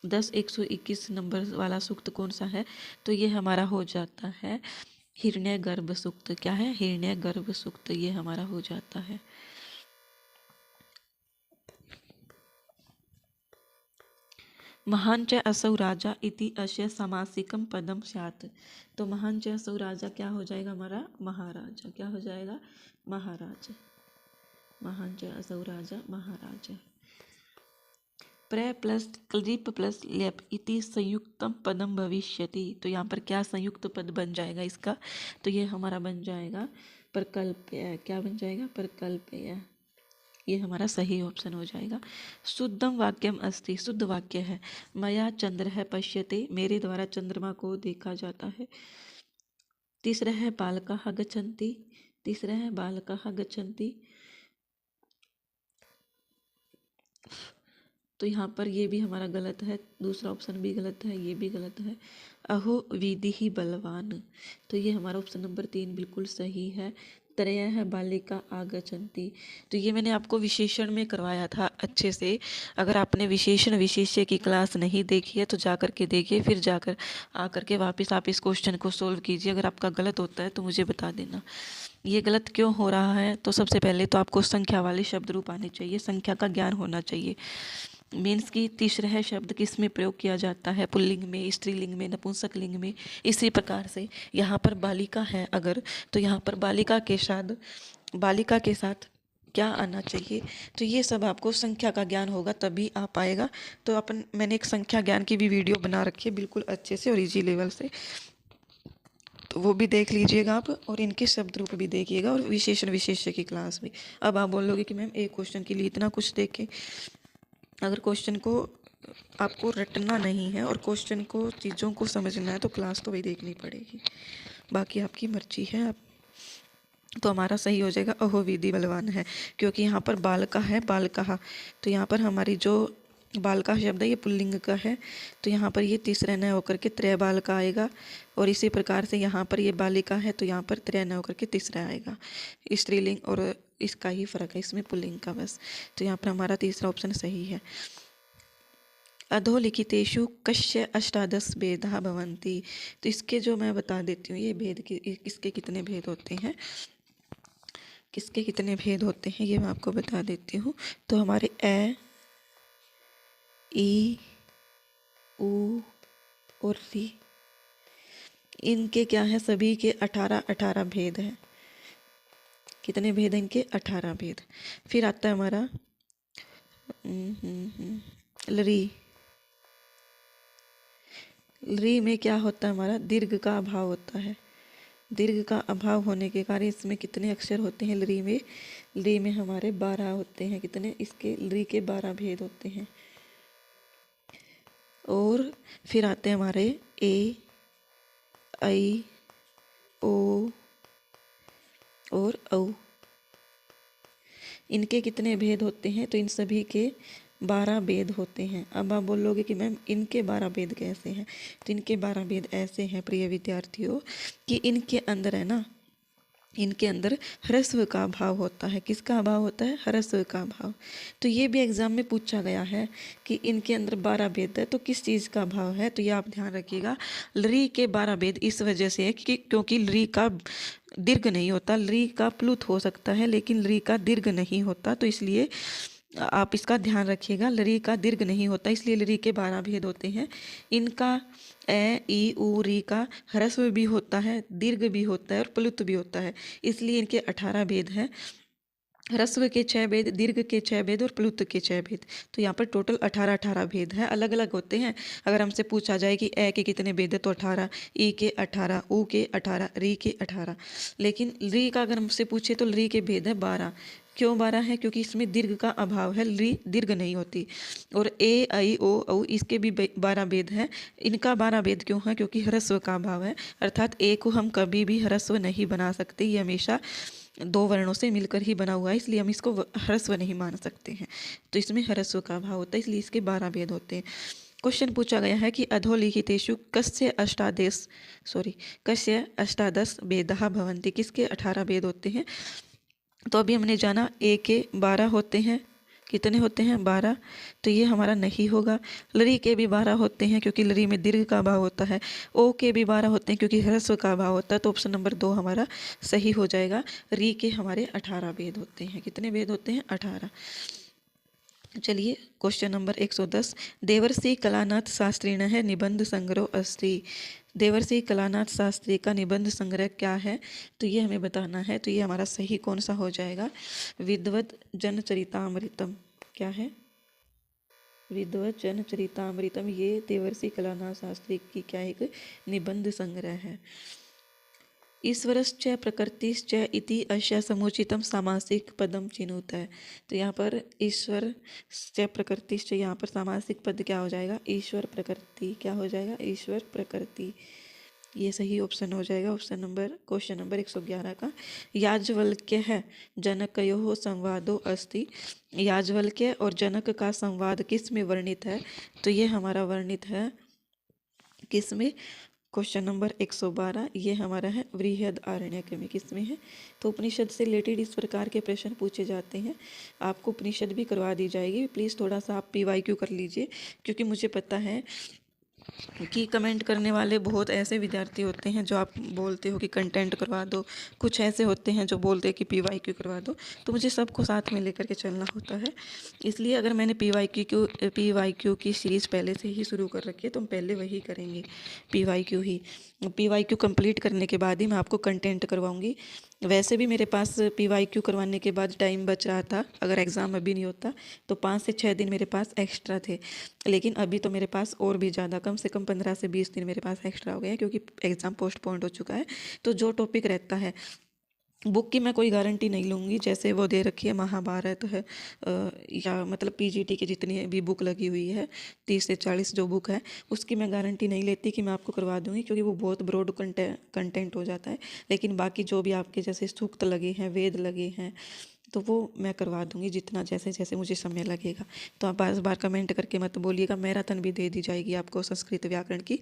10 121 नंबर वाला सूक्त कौन सा है, तो ये हमारा हो जाता है हिरण्य गर्भ सूक्त। क्या है, हिरण्य गर्भ सूक्त, ये हमारा हो जाता है। महान च असौ राजा इति अस्य समासिकम पदम स्यात्, तो महान च असौ राजा क्या हो जाएगा हमारा, महाराजा। क्या हो जाएगा, महाराज, महान च असौ राजा, महाराजा। प्र प्लस क्लिप प्लस लेप इति संयुक्तम पदम भविष्यति, तो यहाँ पर क्या संयुक्त पद बन जाएगा इसका, तो ये हमारा बन जाएगा प्रकल्प्य। क्या बन जाएगा, प्रकल्प्य, ये हमारा सही ऑप्शन हो जाएगा। शुद्धम वाक्यम अस्ति, शुद्ध वाक्य है मया चंद्र है पश्यते, मेरे द्वारा चंद्रमा को देखा जाता है। तीसरा है बालकाः गच्छन्ति, तीसरा है बालकाः गच्छन्ति। तो यहाँ पर ये भी हमारा गलत है, दूसरा ऑप्शन भी गलत है, ये भी गलत है। अहो विधि ही बलवान, तो ये हमारा ऑप्शन नंबर 3 बिल्कुल सही है। त्रयः बालिका आगच्छन्ति। तो ये मैंने आपको विशेषण में करवाया था अच्छे से। अगर आपने विशेषण विशेष्य की क्लास नहीं देखी है तो जा कर के देखिए, फिर जाकर आकर के वापस आप इस क्वेश्चन को सोल्व कीजिए। अगर आपका गलत होता है तो मुझे बता देना। ये गलत क्यों हो रहा है? तो सबसे पहले तो आपको संख्या वाले शब्द रूप आने चाहिए, संख्या का ज्ञान होना चाहिए। मीन्स की तीसरा शब्द किस में प्रयोग किया जाता है? पुल्लिंग में, स्त्रीलिंग में, नपुंसकलिंग में। इसी प्रकार से यहाँ पर बालिका है अगर, तो यहाँ पर बालिका के साथ क्या आना चाहिए? तो ये सब आपको संख्या का ज्ञान होगा तभी आ पाएगा। तो मैंने एक संख्या ज्ञान की भी वीडियो बना रखी है बिल्कुल अच्छे से और इजी लेवल से, तो वो भी देख लीजिएगा आप, और इनके शब्द रूप भी देखिएगा, और विशेषण विशेष्य की क्लास भी। अब आप बोलोगे कि मैम एक क्वेश्चन के लिए इतना कुछ देखें। अगर क्वेश्चन को आपको रटना नहीं है और क्वेश्चन को चीज़ों को समझना है तो क्लास तो वही देखनी पड़ेगी, बाकी आपकी मर्जी है। आप तो हमारा सही हो जाएगा अहो विधि बलवान है, क्योंकि यहाँ पर बालका है, बालका। तो यहाँ पर हमारी जो बालका शब्द है ये पुल्लिंग का है, तो यहाँ पर ये तीसरा न होकर के त्रय बालका आएगा। और इसी प्रकार से यहाँ पर ये बालिका है तो यहाँ पर त्रय न होकर के तीसरा आएगा। स्त्रीलिंग और इसका ही फर्क है, इसमें पुल्लिंग का बस। तो यहाँ पर हमारा तीसरा ऑप्शन सही है। अधोलिखितेषु कस्य अष्टादश भेदा भवन्ति। तो इसके जो मैं बता देती हूँ ये भेद इसके कितने भेद होते हैं, किसके कितने भेद होते हैं ये मैं आपको बता देती हूँ। तो हमारे ए, ई, उ और री, इनके क्या है? सभी के 18 भेद हैं। कितने भेद हैं इनके? 18 भेद। फिर आता है हमारा लरी। लरी में क्या होता है? हमारा दीर्घ का अभाव होता है। दीर्घ का अभाव होने के कारण इसमें कितने अक्षर होते हैं लरी में? लरी में हमारे 12 होते हैं। कितने? इसके लरी के 12 भेद होते हैं। और फिर आते हैं हमारे ए, आई, ओ और औ। इनके कितने भेद होते हैं? तो इन सभी के 12 भेद होते हैं। अब आप बोलोगे कि मैम इनके 12 भेद कैसे हैं? तो इनके 12 भेद ऐसे हैं प्रिय विद्यार्थियों कि इनके अंदर है ना, इनके अंदर ह्रस्व का अभाव होता है। किसका अभाव होता है? ह्रस्व का अभाव। तो ये भी एग्जाम में पूछा गया है कि इनके अंदर 12 भेद है तो किस चीज़ का अभाव है? तो ये आप ध्यान रखिएगा, लरी के 12 भेद इस वजह से है कि क्योंकि लरी का दीर्घ नहीं होता। लरी का प्लुत हो सकता है लेकिन लरी का दीर्घ नहीं होता, तो इसलिए आप इसका ध्यान रखिएगा। लरी का दीर्घ नहीं होता इसलिए लरी के 12 भेद होते हैं। इनका ए, ई, उ, री का ह्रस्व भी होता है, दीर्घ भी होता है और प्लुत भी होता है, इसलिए इनके 18 भेद हैं। ह्रस्व के 6 भेद, दीर्घ के 6 भेद और प्लुत के 6 भेद। तो यहाँ पर टोटल 18 भेद हैं, अलग अलग होते हैं। अगर हमसे पूछा जाए कि ए के कितने भेद है तो 18, ई के 18, उ के 18, री के 18। लेकिन री का अगर हमसे पूछे तो री के भेद है 12। क्यों 12 है? क्योंकि इसमें दीर्घ का अभाव है, री दीर्घ नहीं होती। और ए, आई, ओ, औ इसके भी 12 भेद हैं। इनका 12 भेद क्यों है? क्योंकि ह्रस्व का अभाव है, अर्थात ए को हम कभी भी ह्रस्व नहीं बना सकते। ये हमेशा 2 वर्णों से मिलकर ही बना हुआ है, इसलिए हम इसको ह्रस्व नहीं मान सकते हैं। तो इसमें ह्रस्व का अभाव होता है, इसलिए इसके 12 भेद होते हैं। क्वेश्चन पूछा गया है कि अधोलिखितेषु कस्य अष्टादश भेदा भवन्ति। किसके 18 भेद होते हैं? तो अभी हमने जाना ए के 12 होते हैं। कितने होते हैं? 12। तो ये हमारा नहीं होगा। लरी के भी 12 होते हैं क्योंकि लरी में दीर्घ का अभाव होता है। ओ के भी 12 होते हैं क्योंकि ह्रस्व का अभाव होता है, तो ऑप्शन नंबर 2 हमारा सही हो जाएगा। री के हमारे 18 भेद होते हैं। कितने भेद होते हैं? 18। चलिए क्वेश्चन नंबर 110, देवर्षि कलानाथ शास्त्रीणः निबंध संग्रह अस्ति। देवर्षि कलानाथ शास्त्री का निबंध संग्रह क्या है? तो ये हमें बताना है। तो ये हमारा सही कौन सा हो जाएगा? विद्वत जनचरितामृतम। क्या है? विद्वत जनचरितामृतम। ये देवर्षि कलानाथ शास्त्री की क्या एक निबंध संग्रह है। ईश्वरश्च प्रकृतिश्च इति अस्य समुचितम सामासिक पदम चिनुत है। तो यहाँ पर ईश्वर च प्रकृतिश्च, यहाँ पर सामासिक पद क्या हो जाएगा? ईश्वर प्रकृति। क्या हो जाएगा? ईश्वर प्रकृति। ये सही ऑप्शन हो जाएगा। ऑप्शन नंबर क्वेश्चन नंबर 111 का। याज्ञवल्क्य है जनकयोः संवादो अस्ति। याज्ञवल्क्य और जनक का संवाद किस में वर्णित है? तो ये हमारा वर्णित है किस में? क्वेश्चन नंबर 112 ये हमारा है बृहद आरण्यक में, किसमें है? तो उपनिषद से रिलेटेड इस प्रकार के प्रश्न पूछे जाते हैं। आपको उपनिषद भी करवा दी जाएगी, प्लीज़ थोड़ा सा आप PYQ कर लीजिए, क्योंकि मुझे पता है कि कमेंट करने वाले बहुत ऐसे विद्यार्थी होते हैं जो आप बोलते हो कि कंटेंट करवा दो, कुछ ऐसे होते हैं जो बोलते हैं कि PYQ करवा दो, तो मुझे सबको साथ में लेकर के चलना होता है। इसलिए अगर मैंने PYQ की सीरीज़ पहले से ही शुरू कर रखी है तो हम पहले वही करेंगे, PYQ कंप्लीट करने के बाद ही मैं आपको कंटेंट करवाऊँगी। वैसे भी मेरे पास PYQ करवाने के बाद टाइम बच रहा था, अगर एग्ज़ाम अभी नहीं होता तो 5 से 6 दिन मेरे पास एक्स्ट्रा थे, लेकिन अभी तो मेरे पास और भी ज़्यादा, कम से कम 15 से 20 दिन मेरे पास एक्स्ट्रा हो गए हैं, क्योंकि एग्ज़ाम पोस्टपोन्ड हो चुका है। तो जो टॉपिक रहता है, बुक की मैं कोई गारंटी नहीं लूँगी, जैसे वो दे रखी है महाभारत है या मतलब PGT की जितनी भी बुक लगी हुई है 30 से 40 जो बुक है, उसकी मैं गारंटी नहीं लेती कि मैं आपको करवा दूँगी, क्योंकि वो बहुत ब्रॉड कंटेंट हो जाता है। लेकिन बाकी जो भी आपके जैसे सूक्त लगे हैं, वेद लगे हैं, तो वो मैं करवा दूँगी जितना जैसे जैसे मुझे समय लगेगा। तो आप बार कमेंट करके मत बोलिएगा। मैराथन भी दे दी जाएगी आपको संस्कृत व्याकरण की,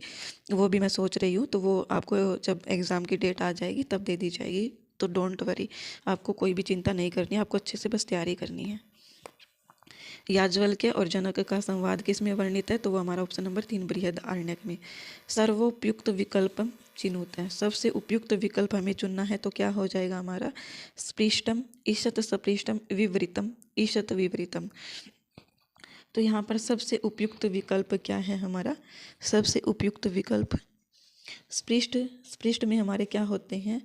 वो भी मैं सोच रही हूँ, तो वो आपको जब एग्ज़ाम की डेट आ जाएगी तब दे दी जाएगी। तो डोंट वरी, आपको कोई भी चिंता नहीं करनी है, आपको अच्छे से बस तैयारी करनी है। याज्ञवल्क्य और जनक का संवाद किस में वर्णित है? तो वो हमारा ऑप्शन नंबर 3 बृहद आरण्यक में। सर्वोपयुक्त विकल्पम चिनुत है, सबसे उपयुक्त विकल्प हमें चुनना है, तो क्या हो जाएगा हमारा? स्पृष्टम ईशत सपृष्टम विवृतम ईशत विवृतम। तो यहाँ पर सबसे उपयुक्त विकल्प क्या है हमारा? सबसे उपयुक्त विकल्प स्पृष्ट में हमारे क्या होते हैं?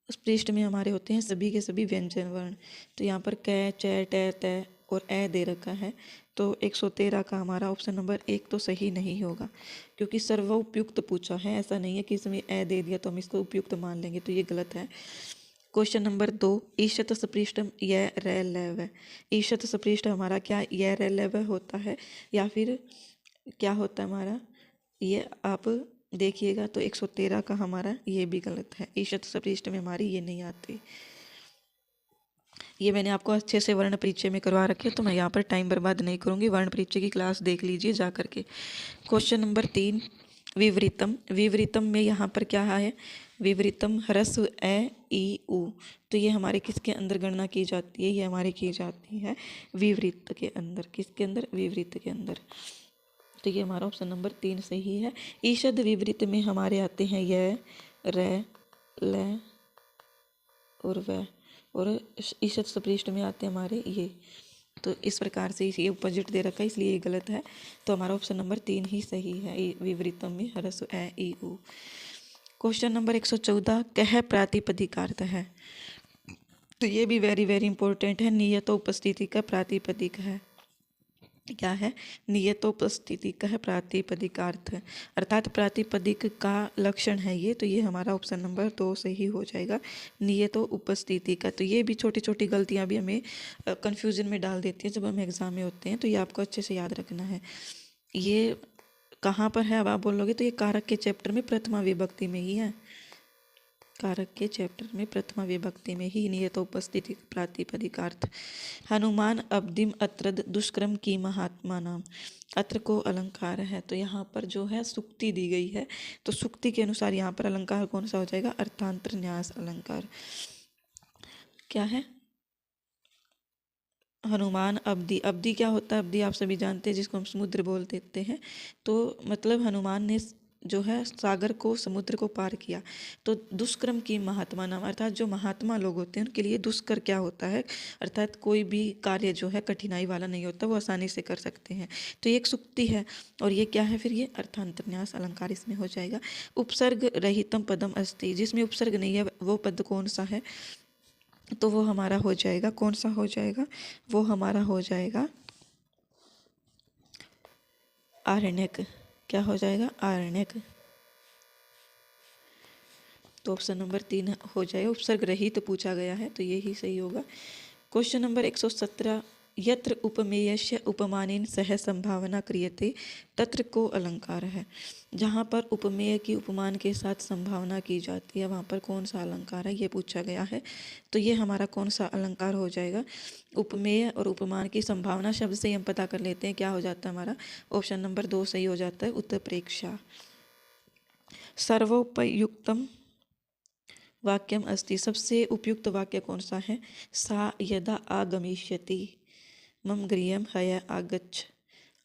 पृष्ठ में हमारे होते हैं सभी के सभी व्यंजन वर्ण। तो यहाँ पर कै, च, ट, त और ए दे रखा है, तो 113 का हमारा ऑप्शन नंबर 1 तो सही नहीं होगा, क्योंकि सर्वोपयुक्त पूछा है, ऐसा नहीं है कि इसमें ए दे दिया तो हम इसको उपयुक्त मान लेंगे, तो ये गलत है। क्वेश्चन नंबर 2, ईशत सपृष्टम य रै लव है। ईशत सपृष्ट हमारा क्या य रै लव होता है, या फिर क्या होता है हमारा? ये आप देखिएगा, तो 113 का हमारा ये भी गलत है। ईशत सपृष्ट में हमारी ये नहीं आती। ये मैंने आपको अच्छे से वर्ण परिचय में करवा रखे, तो मैं यहाँ पर टाइम बर्बाद नहीं करूँगी, वर्ण परिचय की क्लास देख लीजिए जा करके। Question number 3, विवृतम। विवृतम में यहाँ पर क्या है? विवृतम ह्रस्व ए ई उ, तो ये हमारे किसके अंदर गणना की जाती है? ये हमारी की जाती है विवृत के अंदर। किसके अंदर? विवृत के अंदर। तो ये हमारा ऑप्शन नंबर 3 सही है। ईषद विवृत में हमारे आते हैं य, रै, ल और व, और ईषद सपृष्ट में आते हैं हमारे ये। तो इस प्रकार से ये अपोजिट दे रखा है, इसलिए ये गलत है। तो हमारा ऑप्शन नंबर 3 ही सही है, विवृतम में ह्रस्व ए ई उ। क्वेश्चन नंबर 114, कह प्रातिपदिकार्थ है। तो ये भी वेरी वेरी इंपॉर्टेंट है। नियतोपस्थिति का प्रातिपदिक है। क्या है? नियतोपस्थिति का है प्रातिपदिकार्थ, अर्थात प्रातिपदिक का लक्षण है ये। तो ये हमारा ऑप्शन नंबर 2 सही हो जाएगा, नियतो उपस्थिति का। तो ये भी छोटी छोटी गलतियां भी हमें कंफ्यूजन में डाल देती है जब हम एग्जाम में होते हैं, तो ये आपको अच्छे से याद रखना है। ये कहाँ पर है अब आप बोलोगे, तो ये कारक के चैप्टर में प्रथमा विभक्ति में ही है। कारक के चैप्टर में प्रथमा विभक्ति में ही नियतोपस्थिति प्रातिपदिकार्थ। हनुमान अब्दिम अत्रद दुष्कर्म की महात्मा नाम। अत्र को अलंकार है, तो यहाँ पर जो है सुक्ति दी गई है, तो सुक्ति के अनुसार यहाँ पर अलंकार कौन सा हो जाएगा? अर्थांतर न्यास अलंकार। क्या है? हनुमान अब्दी। अब्दी क्या होता है? अब्दी आप सभी जानते हैं, जिसको हम समुद्र बोल देते हैं। तो मतलब हनुमान ने जो है सागर को, समुद्र को पार किया। तो दुष्कर्म की महात्मा नाम, अर्थात जो महात्मा लोग होते हैं उनके लिए दुष्कर क्या होता है? अर्थात कोई भी कार्य जो है कठिनाई वाला नहीं होता, वो आसानी से कर सकते हैं। तो ये एक सुक्ति है, और ये क्या है फिर? ये अर्थांतरन्यास अलंकार इसमें हो जाएगा। उपसर्ग रहितम पदम अस्ति, जिसमें उपसर्ग नहीं है वो पद कौन सा है? तो वो हमारा हो जाएगा, कौन सा हो जाएगा? वो हमारा हो जाएगा आरण्यक। क्या हो जाएगा? आरण्यक। तो ऑप्शन नंबर 3 हो जाएगा, उपसर्ग रहित तो पूछा गया है, तो ये ही सही होगा। क्वेश्चन नंबर 117, यत्र उपमेयस्य उपमानेन सह संभावना क्रियते तत्र को अलंकार है। जहाँ पर उपमेय की उपमान के साथ संभावना की जाती है, वहाँ पर कौन सा अलंकार है, ये पूछा गया है। तो ये हमारा कौन सा अलंकार हो जाएगा? उपमेय और उपमान की संभावना शब्द से ही हम पता कर लेते हैं, क्या हो जाता है हमारा? ऑप्शन नंबर 2 सही हो जाता है, उत्तरप्रेक्षा। सर्वोपयुक्तम वाक्यम अस्ति, सबसे उपयुक्त वाक्य कौन सा है? सा यदा आगमिष्यति मम गृहं हय आगच्छ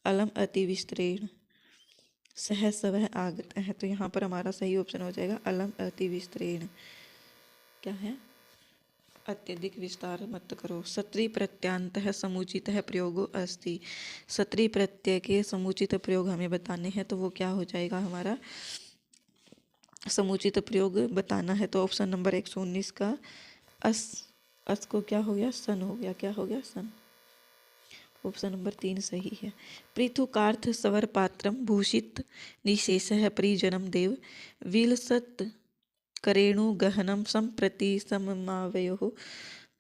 अलम अतिविस्तरेण सह सवह आगत है। तो यहाँ पर हमारा सही ऑप्शन हो जाएगा अलम अतिविस्तरेण। क्या है? अत्यधिक विस्तार मत करो। सत्री प्रत्यांतः समुचितः प्रयोगो अस्ति, सत्री प्रत्यय के समुचित प्रयोग हमें बताने हैं, तो वो क्या हो जाएगा? हमारा समुचित प्रयोग बताना है तो ऑप्शन नंबर 119 का अस को क्या हो गया? सन हो गया। क्या हो गया? सन। ऑप्शन नंबर 3 सही है। पृथुकार्थ सवर पात्रम भूषित निशेषः परिजनम देव विलसत करेणु गहनम संप्रति सममावयोः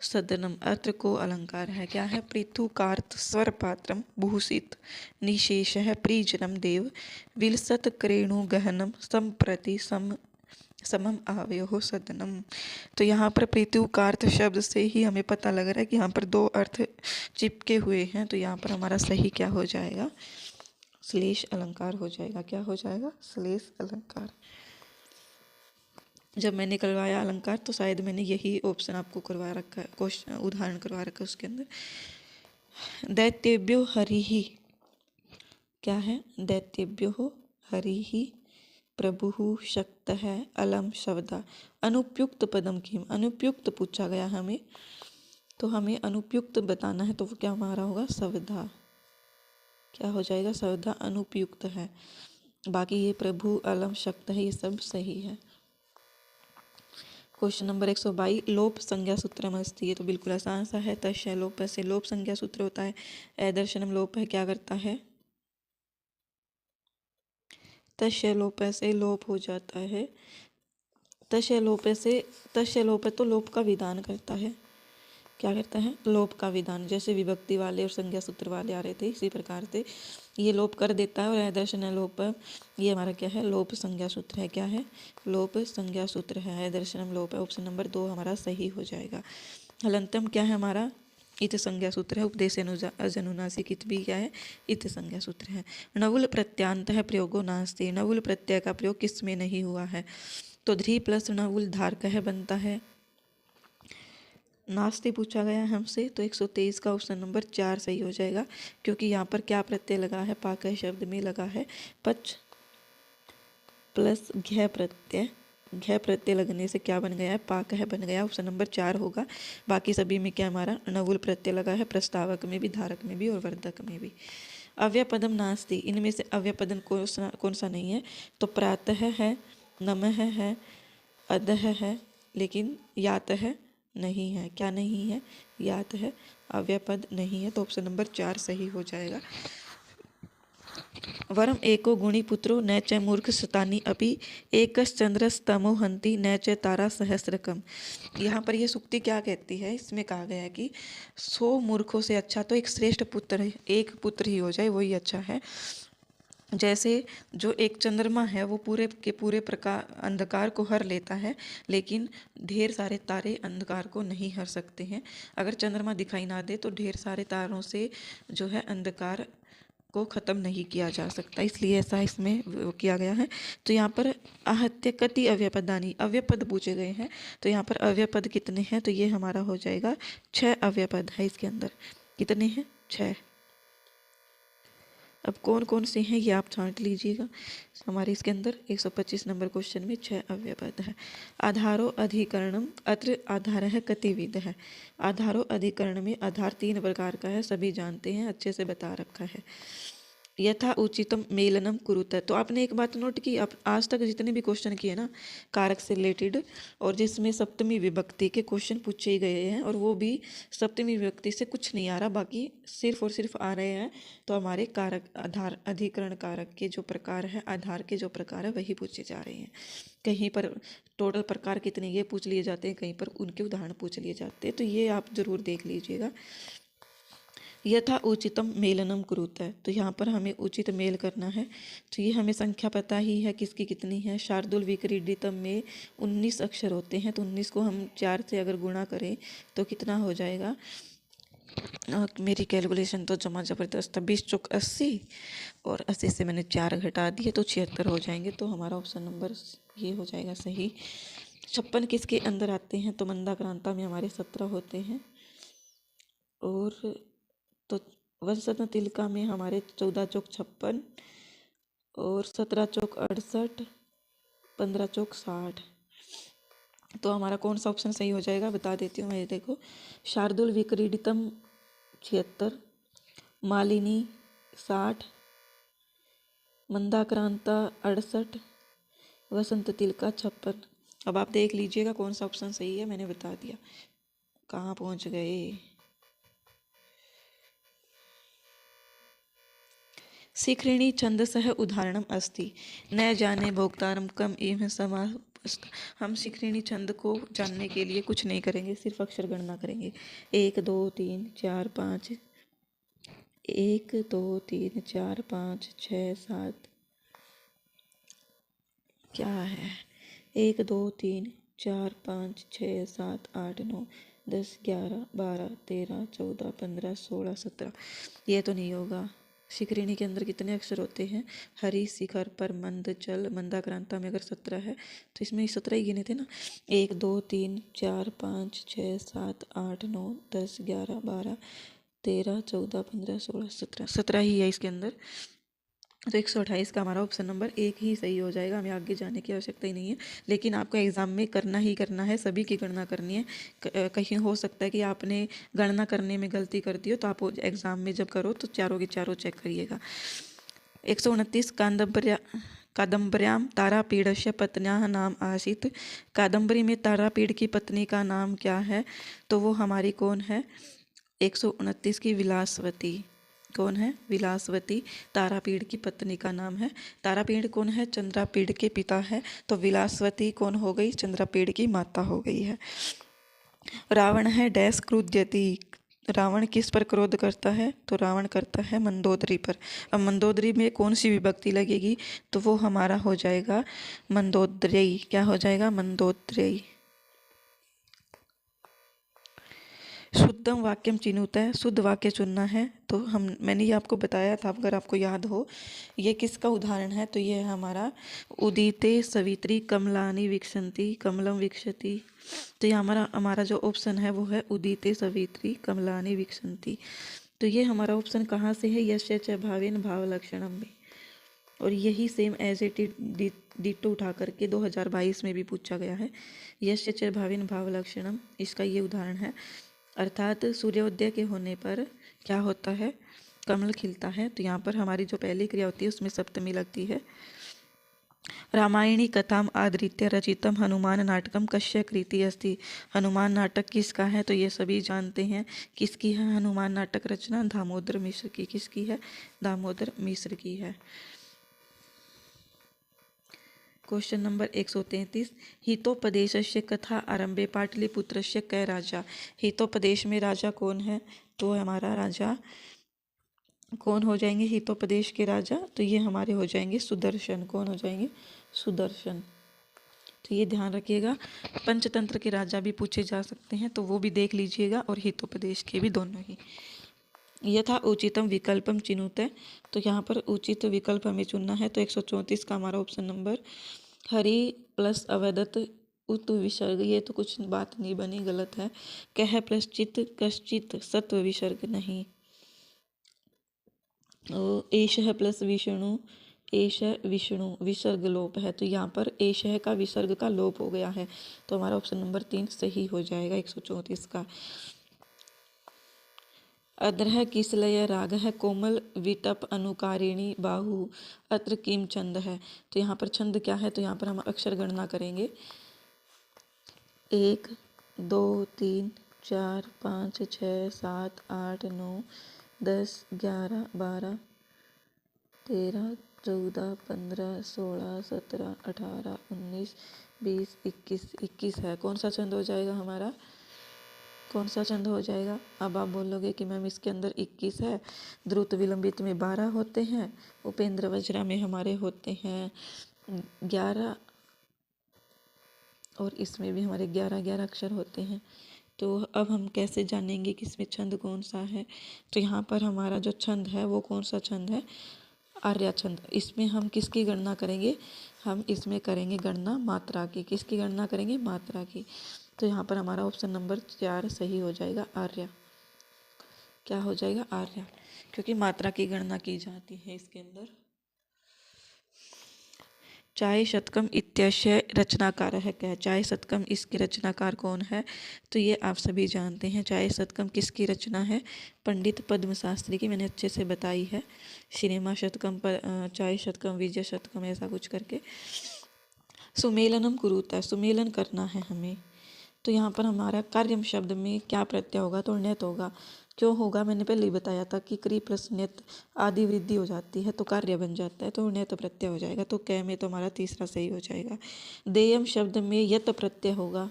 सदनम। अर्थ को अलंकार है। क्या है? पृथुकार्थ स्वर पात्रम भूषित निशेषः परिजनम देव विलसत करेणु गहनम संप्रति समम आवयोः सदनम। तो यहाँ पर पृथुकार्थ शब्द से ही हमें पता लग रहा है कि यहाँ पर दो अर्थ चिपके हुए हैं। तो यहाँ पर हमारा सही क्या हो जाएगा? श्लेष अलंकार हो जाएगा। क्या हो जाएगा? श्लेष अलंकार। जब मैंने करवाया अलंकार तो शायद मैंने यही ऑप्शन आपको करवा रखा है, क्वेश्चन उदाहरण करवा रखा है उसके अंदर। दैत्येभ्यो हरिः। क्या है? दैत्येभ्यो हरिः प्रभुः शक्तः अलम शब्दा। अनुपयुक्त पदम किम। अनुपयुक्त पूछा गया हमें, तो हमें अनुपयुक्त बताना है, तो वो क्या हमारा होगा? शब्दा। क्या हो जाएगा? शब्दा अनुपयुक्त है। बाकी ये प्रभु अलम शक्त है, ये सब सही है। क्वेश्चन नंबर 122 लोप संज्ञा सूत्रम अस्ति। ये तो बिल्कुल आसान सा है। तस्य लोप से लोप संज्ञा सूत्र होता है। ऐदर्शनम लोप है, क्या करता है? तस्य लोप से लोप हो जाता है। तस्य लोप तो लोप का विधान करता है। क्या करता है? लोप का विधान। जैसे विभक्ति वाले और संज्ञा सूत्र वाले आ रहे थे, इसी प्रकार से ये लोप कर देता है। और ऐदर्शन लोप, ये हमारा क्या है? लोप संज्ञा सूत्र है। क्या है? लोप संज्ञा सूत्र है। ऐदर्शनम लोप है। ऑप्शन नंबर 2 हमारा सही हो जाएगा। हलंतम क्या है हमारा? इत संज्ञा सूत्र है। उपदेश अजनुनासिक इत भी क्या है? इत संज्ञा सूत्र है। नवुल प्रत्यांत है प्रयोगो नास्ति। नवुल प्रत्यय का प्रयोग किस में नहीं हुआ है? तो ध्री प्लस नवुल धारक है बनता है। नास्ति पूछा गया है हमसे, तो 123 का ऑप्शन नंबर 4 सही हो जाएगा। क्योंकि यहाँ पर क्या प्रत्यय लगा है? पाकः शब्द में लगा है पच प्लस घ प्रत्यय। घ प्रत्यय लगने से क्या बन गया है? पाकः बन गया। ऑप्शन नंबर 4 होगा। बाकी सभी में क्या हमारा नवुल प्रत्यय लगा है, प्रस्तावक में भी, धारक में भी और वर्धक में भी। अव्यपदम नास्ति। इनमें से अव्यपदन कौन सा नहीं है? तो प्रातः है, नमः है, अधः है, लेकिन यातः नहीं है। क्या नहीं है? यात है। अव्यपद नहीं है। तो ऑप्शन नंबर 4 सही हो जाएगा। वरम एको गुणी पुत्रो न च मूर्ख शतानि अपि एकश्चंद्रस्तमो हन्ति न च तारा सहस्रकम। यहाँ पर ये सूक्ति क्या कहती है? इसमें कहा गया है कि 100 मूर्खों से अच्छा तो एक श्रेष्ठ पुत्र है, एक पुत्र ही हो जाए, वही अच्छा है। जैसे जो एक चंद्रमा है वो पूरे के पूरे प्रकार अंधकार को हर लेता है, लेकिन ढेर सारे तारे अंधकार को नहीं हर सकते हैं। अगर चंद्रमा दिखाई ना दे तो ढेर सारे तारों से जो है अंधकार को ख़त्म नहीं किया जा सकता, इसलिए ऐसा इसमें किया गया है। तो यहाँ पर आहत्य कति अव्यपदानी, अव्यपद पूछे गए हैं। तो यहाँ पर अव्यपद कितने हैं? तो ये हमारा हो जाएगा 6 अव्यपद है इसके अंदर। कितने हैं? 6। अब कौन कौन से हैं ये आप छांट लीजिएगा। हमारे इसके अंदर 125 नंबर क्वेश्चन में 6 अव्यपद है। आधारो अधिकरणम अत्र आधार है कतिविध है। आधारो अधिकरण में आधार 3 प्रकार का है, सभी जानते हैं, अच्छे से बता रखा है। यथा उचितम मेलनम कुरुत। तो आपने एक बात नोट की, आप आज तक जितने भी क्वेश्चन किए ना कारक से रिलेटेड, और जिसमें सप्तमी विभक्ति के क्वेश्चन पूछे गए हैं, और वो भी सप्तमी विभक्ति से कुछ नहीं आ रहा, बाकी सिर्फ और सिर्फ आ रहे हैं, तो हमारे कारक आधार अधिकरण कारक के जो प्रकार है, आधार के जो प्रकार है, वही पूछे जा रहे हैं। कहीं पर टोटल प्रकार कितने ये पूछ लिए जाते हैं, कहीं पर उनके उदाहरण पूछ लिए जाते हैं, तो ये आप जरूर देख लीजिएगा। यथा उचितम मेलनम कुरुत है, तो यहाँ पर हमें उचित मेल करना है। तो ये हमें संख्या पता ही है किसकी कितनी है। शार्दुल विक्रीडितम में 19 अक्षर होते हैं, तो 19 को हम 4 से अगर गुणा करें तो कितना हो जाएगा? मेरी कैलकुलेशन तो जमा ज़बरदस्त था। 20 चौक 80 और 80 से मैंने 4 घटा दिए तो 76 हो जाएंगे। तो हमारा ऑप्शन नंबर ये हो जाएगा सही। 56 किसके अंदर आते हैं? तो मंदाक्रांता में हमारे 17 होते हैं। और तो वसंत तिलका में हमारे 14 चौक 56 और 17 चौक 68, 15 चौक 60। तो हमारा कौन सा ऑप्शन सही हो जाएगा बता देती हूँ मैं। देखो, शार्दुल विक्रीडितम 76, मालिनी 60, मंदाक्रांता 68, वसंत तिलका 56। अब आप देख लीजिएगा कौन सा ऑप्शन सही है। मैंने बता दिया। कहाँ पहुँच गए? शिखरिणी छंदसः उदाहरणम अस्ति न जाने भोक्तारम कम एवं समा। हम शिखरिणी छंद को जानने के लिए कुछ नहीं करेंगे, सिर्फ अक्षर गणना करेंगे। 1 2 3 4 5, 1 2 3 4 5 6 7, क्या है 1 2 3 4 5 6 7 8 9 10 11 12 13 14 15 16 17। ये तो नहीं होगा। शिखरिणी के अंदर कितने अक्षर होते हैं? हरि, शिखर, पर, मंद, चल, मंदाक्रांता में अगर 17 है तो इसमें 17 ही गिने थे ना। 1 2 3 4 5 6 7 8 9 10 11 12 13 14 15 16 17, 17 ही है इसके अंदर। तो 128 का हमारा ऑप्शन नंबर 1 ही सही हो जाएगा। हमें आगे जाने की आवश्यकता ही नहीं है। लेकिन आपको एग्ज़ाम में करना ही करना है, सभी की गणना करनी है। कहीं हो सकता है कि आपने गणना करने में गलती कर दी हो, तो आप एग्ज़ाम में जब करो तो चारों के चारों चेक करिएगा। 129 कादम्बर्यां तारापीडस्य पत्न्याः नाम आसीत्। कादम्बरी में तारापीड की पत्नी का नाम क्या है? तो वो हमारी कौन है? 129 की विलासवती। कौन है? विलासवती तारापीड़ की पत्नी का नाम है। तारापीड़ कौन है? चंद्रापीड़ के पिता है। तो विलासवती कौन हो गई? चंद्रापीड़ की माता हो गई है। रावण है डैश क्रुध्यति। रावण किस पर क्रोध करता है? तो रावण करता है मंदोदरी पर। अब मंदोदरी में कौन सी विभक्ति लगेगी? तो वो हमारा हो जाएगा मंदोदरी। क्या हो जाएगा? मंदोदरी। शुद्धम वाक्यम चिनुत है, शुद्ध वाक्य चुनना है। तो मैंने ये आपको बताया था, अगर आपको याद हो। ये किसका उदाहरण है? तो ये है हमारा उदिते सवित्री कमलानी विक्षंती कमलम विक्षति। तो ये हमारा जो ऑप्शन है वो है उदिते सवित्री कमलानी विक्षंती। तो ये हमारा ऑप्शन कहाँ से है? यस्य च भावेन भाव लक्षणम में। और यही सेम एज इट डिटो उठा करके 2022 में भी पूछा गया है। यस्य च भावेन भाव लक्षणम, इसका ये उदाहरण है। अर्थात सूर्योदय के होने पर क्या होता है? कमल खिलता है। तो यहाँ पर हमारी जो पहली क्रिया होती है उसमें सप्तमी लगती है। रामायणी कथाम आधृत्य रचितम हनुमान नाटकम कस्य कृति अस्ति। हनुमान नाटक किसका है? तो ये सभी जानते हैं। किसकी है हनुमान नाटक रचना? दामोदर मिश्र की। किसकी है? दामोदर मिश्र की है। Question number 133। हितोपदेशस्य कथा आरंभे पाटलिपुत्रस्य कै राजा। हितोपदेश में राजा कौन है? तो हमारा राजा कौन हो जाएंगे हितोपदेश के राजा? तो ये हमारे हो जाएंगे सुदर्शन। कौन हो जाएंगे? सुदर्शन। तो ये ध्यान रखिएगा। पंचतंत्र के राजा भी पूछे जा सकते हैं, तो वो भी देख लीजिएगा, और हितोपदेश के भी दोनों ही। यथा उचितम विकल्पम चिनुते। तो यहाँ पर उचित विकल्प हमें चुनना है। तो 134 का हमारा ऑप्शन नंबर हरि प्लस अवदत उत विसर्ग, ये तो कुछ बात नहीं बनी, गलत है। कह प्लस चित कश्चित सत्व विसर्ग नहीं। एषः प्लस विष्णु एष विष्णु विसर्ग लोप है। तो यहाँ पर एषः का विसर्ग का लोप हो गया है। तो हमारा ऑप्शन नंबर 3 सही हो जाएगा 134 का। अद्रः किसलय राग है कोमल विटप अनुकारिणी बाहु। अत्र किम छंद है? तो यहाँ पर छंद क्या है? तो यहाँ पर हम अक्षर गणना करेंगे। 1 2 3 4 5 6 7 8 9 10 11 12 13 14 15 16 17 18 19 20 21 21 है। कौन सा छंद हो जाएगा हमारा? कौन सा छंद हो जाएगा? अब आप बोलोगे कि मैम इसके अंदर 21 है, द्रुत विलंबित में 12 होते हैं, उपेंद्र वज्रा में हमारे होते हैं 11, और इसमें भी हमारे 11 11 अक्षर होते हैं। तो अब हम कैसे जानेंगे कि इसमें छंद कौन सा है? तो यहाँ पर हमारा जो छंद है वो कौन सा छंद है? आर्या छंद। इसमें हम किसकी गणना करेंगे? हम इसमें करेंगे गणना मात्रा की। किसकी गणना करेंगे? मात्रा की। तो यहाँ पर हमारा ऑप्शन नंबर 4 सही हो जाएगा, आर्या। क्या हो जाएगा? आर्या, क्योंकि मात्रा की गणना की जाती है इसके अंदर। चाय शतकम इत्यस्य रचनाकार है क्या? चाय शतकम इसके रचनाकार कौन है? तो ये आप सभी जानते हैं। चाय शतकम किसकी रचना है? पंडित पद्म शास्त्री की। मैंने अच्छे से बताई है। सिनेमा शतकम पर चाय शतकम विजय शतकम ऐसा कुछ करके। सुमेलनम कुरुता, सुमेलन करना है हमें। तो यहाँ पर हमारा कार्यम शब्द में क्या प्रत्यय होगा? तो ण्यत होगा। क्यों होगा? मैंने पहले ही बताया था कि क्री प्लस ण्यत आदि वृद्धि हो जाती है तो कार्य बन जाता है, तो ण्यत प्रत्यय हो जाएगा। तो कै में तो हमारा तीसरा सही हो जाएगा। देयम शब्द में यत प्रत्यय होगा।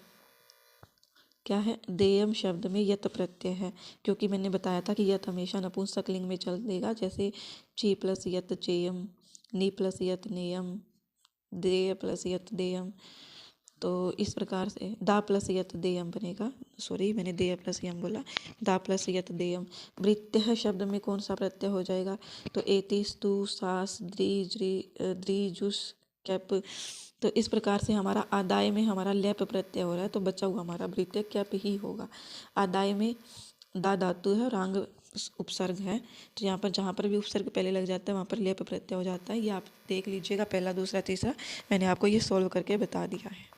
क्या है? देयम शब्द में यत प्रत्यय है, क्योंकि मैंने बताया था कि यत हमेशा नपुंसकलिंग में चल देगा। जैसे ची प्लस यत चेयम, नी प्लस यत नेयम, देय प्लस यत देयम। तो इस प्रकार से दा प्लस यत देयम बनेगा। सॉरी, मैंने देय प्लस यम बोला। दा प्लस यत देयम। वृत्य शब्द में कौन सा प्रत्यय हो जाएगा? तो एति स्तु सास द्री जुस कैप। तो इस प्रकार से हमारा आदाय में हमारा लेप प्रत्यय हो रहा है, तो बचा हुआ हमारा वृत्य कैप ही होगा। आदाय में दा धातु है और आंग उपसर्ग है, तो यहाँ पर जहाँ पर भी उपसर्ग पहले लग जाता है वहाँ पर लेप प्रत्यय हो जाता है। ये आप देख लीजिएगा, पहला दूसरा तीसरा मैंने आपको ये सॉल्व करके बता दिया है।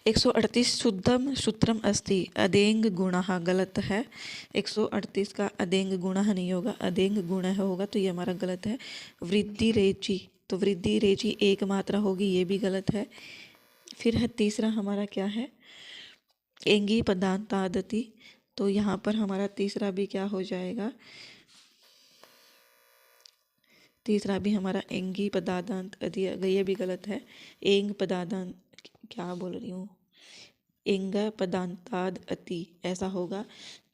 138 शुद्धम सूत्रम अस्ति अदेंग गुणः गलत है। 138 का अदेंग गुणः नहीं होगा, अदेंग गुणः होगा, तो ये हमारा गलत है। वृद्धि रेची, तो वृद्धि रेची एक मात्रा होगी, ये भी गलत है। फिर है तीसरा हमारा क्या है? एंगी पदांतादति, तो यहाँ पर हमारा तीसरा भी क्या हो जाएगा? तीसरा भी हमारा एंगी पदादांत अति, ये भी गलत है। एंग पदादांत, क्या बोल रही हूँ, एंग पदांताद अति ऐसा होगा।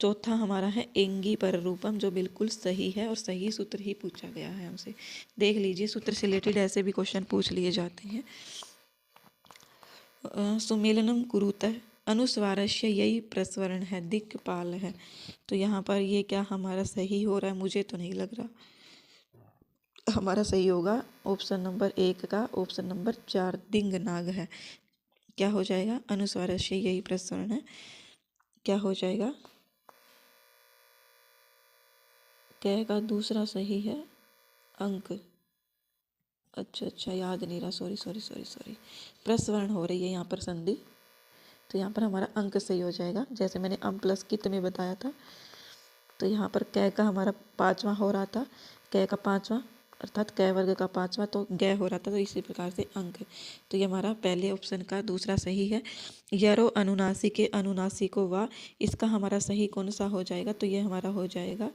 चौथा हमारा है एंगी पर रूपम, जो बिल्कुल सही है और सही सूत्र ही पूछा गया है हमसे। देख लीजिए, सूत्र से रिलेटेड ऐसे भी क्वेश्चन पूछ लिए जाते हैं। सुमेलनम कुरुतः अनुस्वारस्य यही प्रस्वरण है, दिक्पाल है। तो यहाँ पर ये क्या हमारा सही हो रहा है? मुझे तो नहीं लग रहा। हमारा सही होगा ऑप्शन नंबर 1 का ऑप्शन नंबर 4 दिंगनाग है। क्या हो जाएगा? अनुस्वारस्य यही प्रस्वरण है। क्या हो जाएगा? कै का दूसरा सही है अंक। अच्छा, याद नहीं रहा, सॉरी। प्रस्वरण हो रही है यहाँ पर संधि, तो यहाँ पर हमारा अंक सही हो जाएगा। जैसे मैंने अम प्लस कित में बताया था, तो यहाँ पर कै का हमारा 5वां हो रहा था, कै का 5वां अर्थात कै वर्ग का 5वां, तो गै हो रहा था, तो इसी प्रकार से अंक। तो ये हमारा पहले ऑप्शन का दूसरा सही है। यरो अनुनासी के अनुनासी को वा, इसका हमारा सही कौन सा हो जाएगा? तो ये हमारा हो जाएगा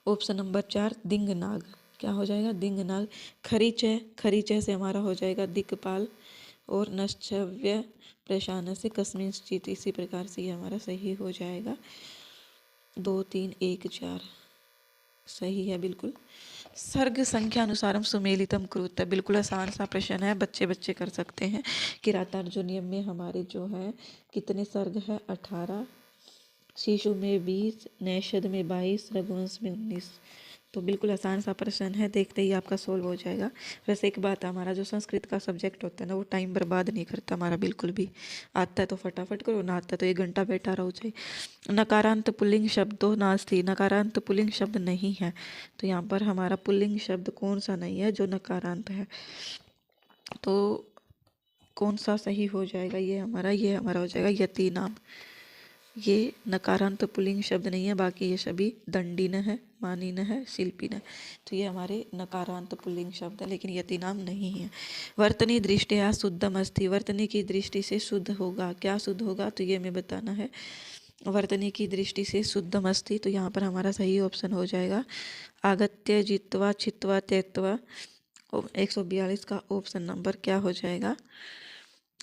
ऑप्शन नंबर 4 दिंगनाग। क्या हो जाएगा? दिंगनाग। खरीचय से हमारा हो जाएगा दिक्पाल, और नश्चव्य प्रशान से कस्मिंश्चित, इसी प्रकार से ये हमारा सही हो जाएगा। 2 3 1 4 सही है बिल्कुल। सर्ग संख्या अनुसारम सुमेलितम कुरुत, बिल्कुल आसान सा प्रश्न है, बच्चे कर सकते हैं। किरातार्जुनीयम में हमारे जो है कितने सर्ग है? 18, शिशु में 20, नैषद में 22, रघुवंश में 19। तो बिल्कुल आसान सा प्रश्न है, देखते ही आपका सोल्व हो जाएगा। वैसे एक बात, हमारा जो संस्कृत का सब्जेक्ट होता है ना, वो टाइम बर्बाद नहीं करता हमारा बिल्कुल भी। आता है तो फटाफट करो, ना आता है तो 1 घंटा बैठा रहो चाहिए। नकारांत पुल्लिंग शब्दों नास्ति, नकारांत पुल्लिंग शब्द नहीं है, तो यहाँ पर हमारा पुल्लिंग शब्द कौन सा नहीं है जो नकारांत है? तो कौन सा सही हो जाएगा? ये हमारा हो जाएगा यतीनाम। ये नकारांत पुल्लिंग शब्द नहीं है, बाकी ये सभी दंडिन है, मानिन है, शिल्पिन है, तो ये हमारे नकारांत पुल्लिंग शब्द है, लेकिन यतिनाम नहीं है। वर्तनी दृष्टिया शुद्धम अस्ति, वर्तनी की दृष्टि से शुद्ध होगा। क्या शुद्ध होगा? तो ये हमें बताना है। वर्तनी की दृष्टि से शुद्धम अस्ति, तो यहाँ पर हमारा सही ऑप्शन हो जाएगा आगत्य जित्वा छित्वा त्यक्त्वा। 142 का ऑप्शन नंबर क्या हो जाएगा?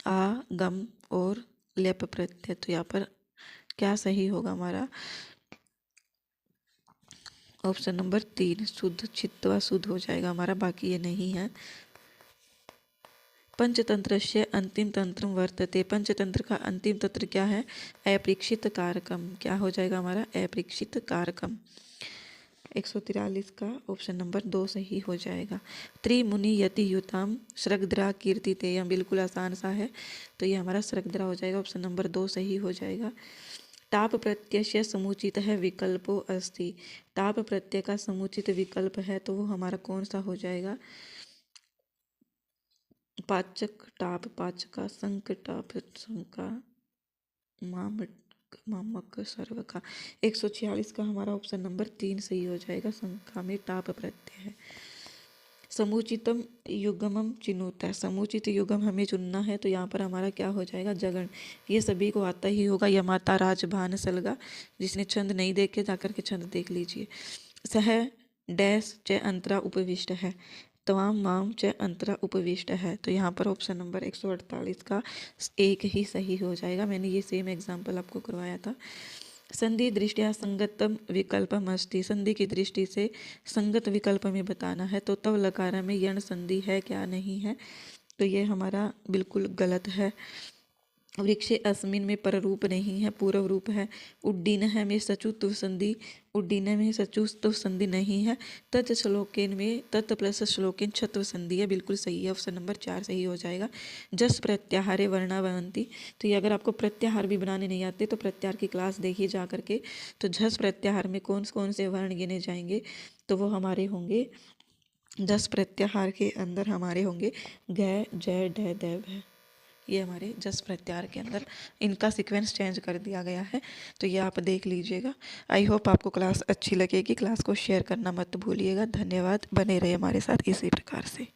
आ गम और लेप प्रत्यय। तो यहाँ पर क्या सही होगा हमारा? ऑप्शन नंबर 3 शुद्ध छित्वा शुद्ध हो जाएगा हमारा, बाकी ये नहीं है। पंचतंत्रस्य अंतिम तंत्रम वर्तते। पंचतंत्र का अंतिम तंत्र क्या है? अपरीक्षित कारकम। क्या हो जाएगा हमारा? अपरीक्षित कारकम। 143 का ऑप्शन नंबर 2 सही हो जाएगा। त्रिमुनि यति युताम श्रगद्रा कीर्तितेयम, बिल्कुल आसान सा है, तो ये हमारा श्रगद्रा हो जाएगा, ऑप्शन नंबर 2 सही हो जाएगा। टाप प्रत्यय से समुचित है विकल्पो अस्ति। टाप प्रत्यय का समुचित विकल्प है तो वो हमारा कौन सा हो जाएगा? पाचक टाप, पाचका, संक टाप, संका, मामक, सर्व का। 146 का हमारा ऑप्शन नंबर 3 सही हो जाएगा। संख्या में टाप प्रत्यय है। समुचितम युगमम चिनुत है। समुचित युगम हमें चुनना है तो यहाँ पर हमारा क्या हो जाएगा? जगन। ये सभी को आता ही होगा। यमाता राजभान सलगा, जिसने छंद नहीं देखे जाकर के छंद देख लीजिए। सह डैश च अंतरा उपविष्ट है। तमाम माम च अंतरा उपविष्ट है, तो यहाँ पर ऑप्शन नंबर 148 का एक ही सही हो जाएगा। मैंने ये सेम एग्जाम्पल आपको करवाया था। संधि दृष्टिया संगतम विकल्पम अस्ति। संधि की दृष्टि से संगत विकल्प में बताना है तो तव लकार में यण संधि है क्या? नहीं है, तो ये हमारा बिल्कुल गलत है। वृक्षे अस्मिन में पररूप नहीं है, पूर्व रूप है। उड्डीन है में सचुत्व संधि, उड्डीन में सचुत्व संधि नहीं है। तत् श्लोकेन में तत् प्लस श्लोकेन छत्व संधि है, बिल्कुल सही है, ऑप्शन नंबर 4 सही हो जाएगा। जस प्रत्याहारे वर्णा बनती, तो ये अगर आपको प्रत्याहार भी बनाने नहीं आते तो प्रत्याहार की क्लास देखिए जा करके। तो झस प्रत्याहार में कौन कौन से वर्ण गिने जाएंगे? तो वो हमारे होंगे, 10 प्रत्याहार के अंदर हमारे होंगे गै, जय, डै, दैव है। ये हमारे जस प्रत्याहार के अंदर इनका सीक्वेंस चेंज कर दिया गया है, तो ये आप देख लीजिएगा। आई होप आपको क्लास अच्छी लगेगी। क्लास को शेयर करना मत भूलिएगा। धन्यवाद, बने रहे हमारे साथ इसी प्रकार से।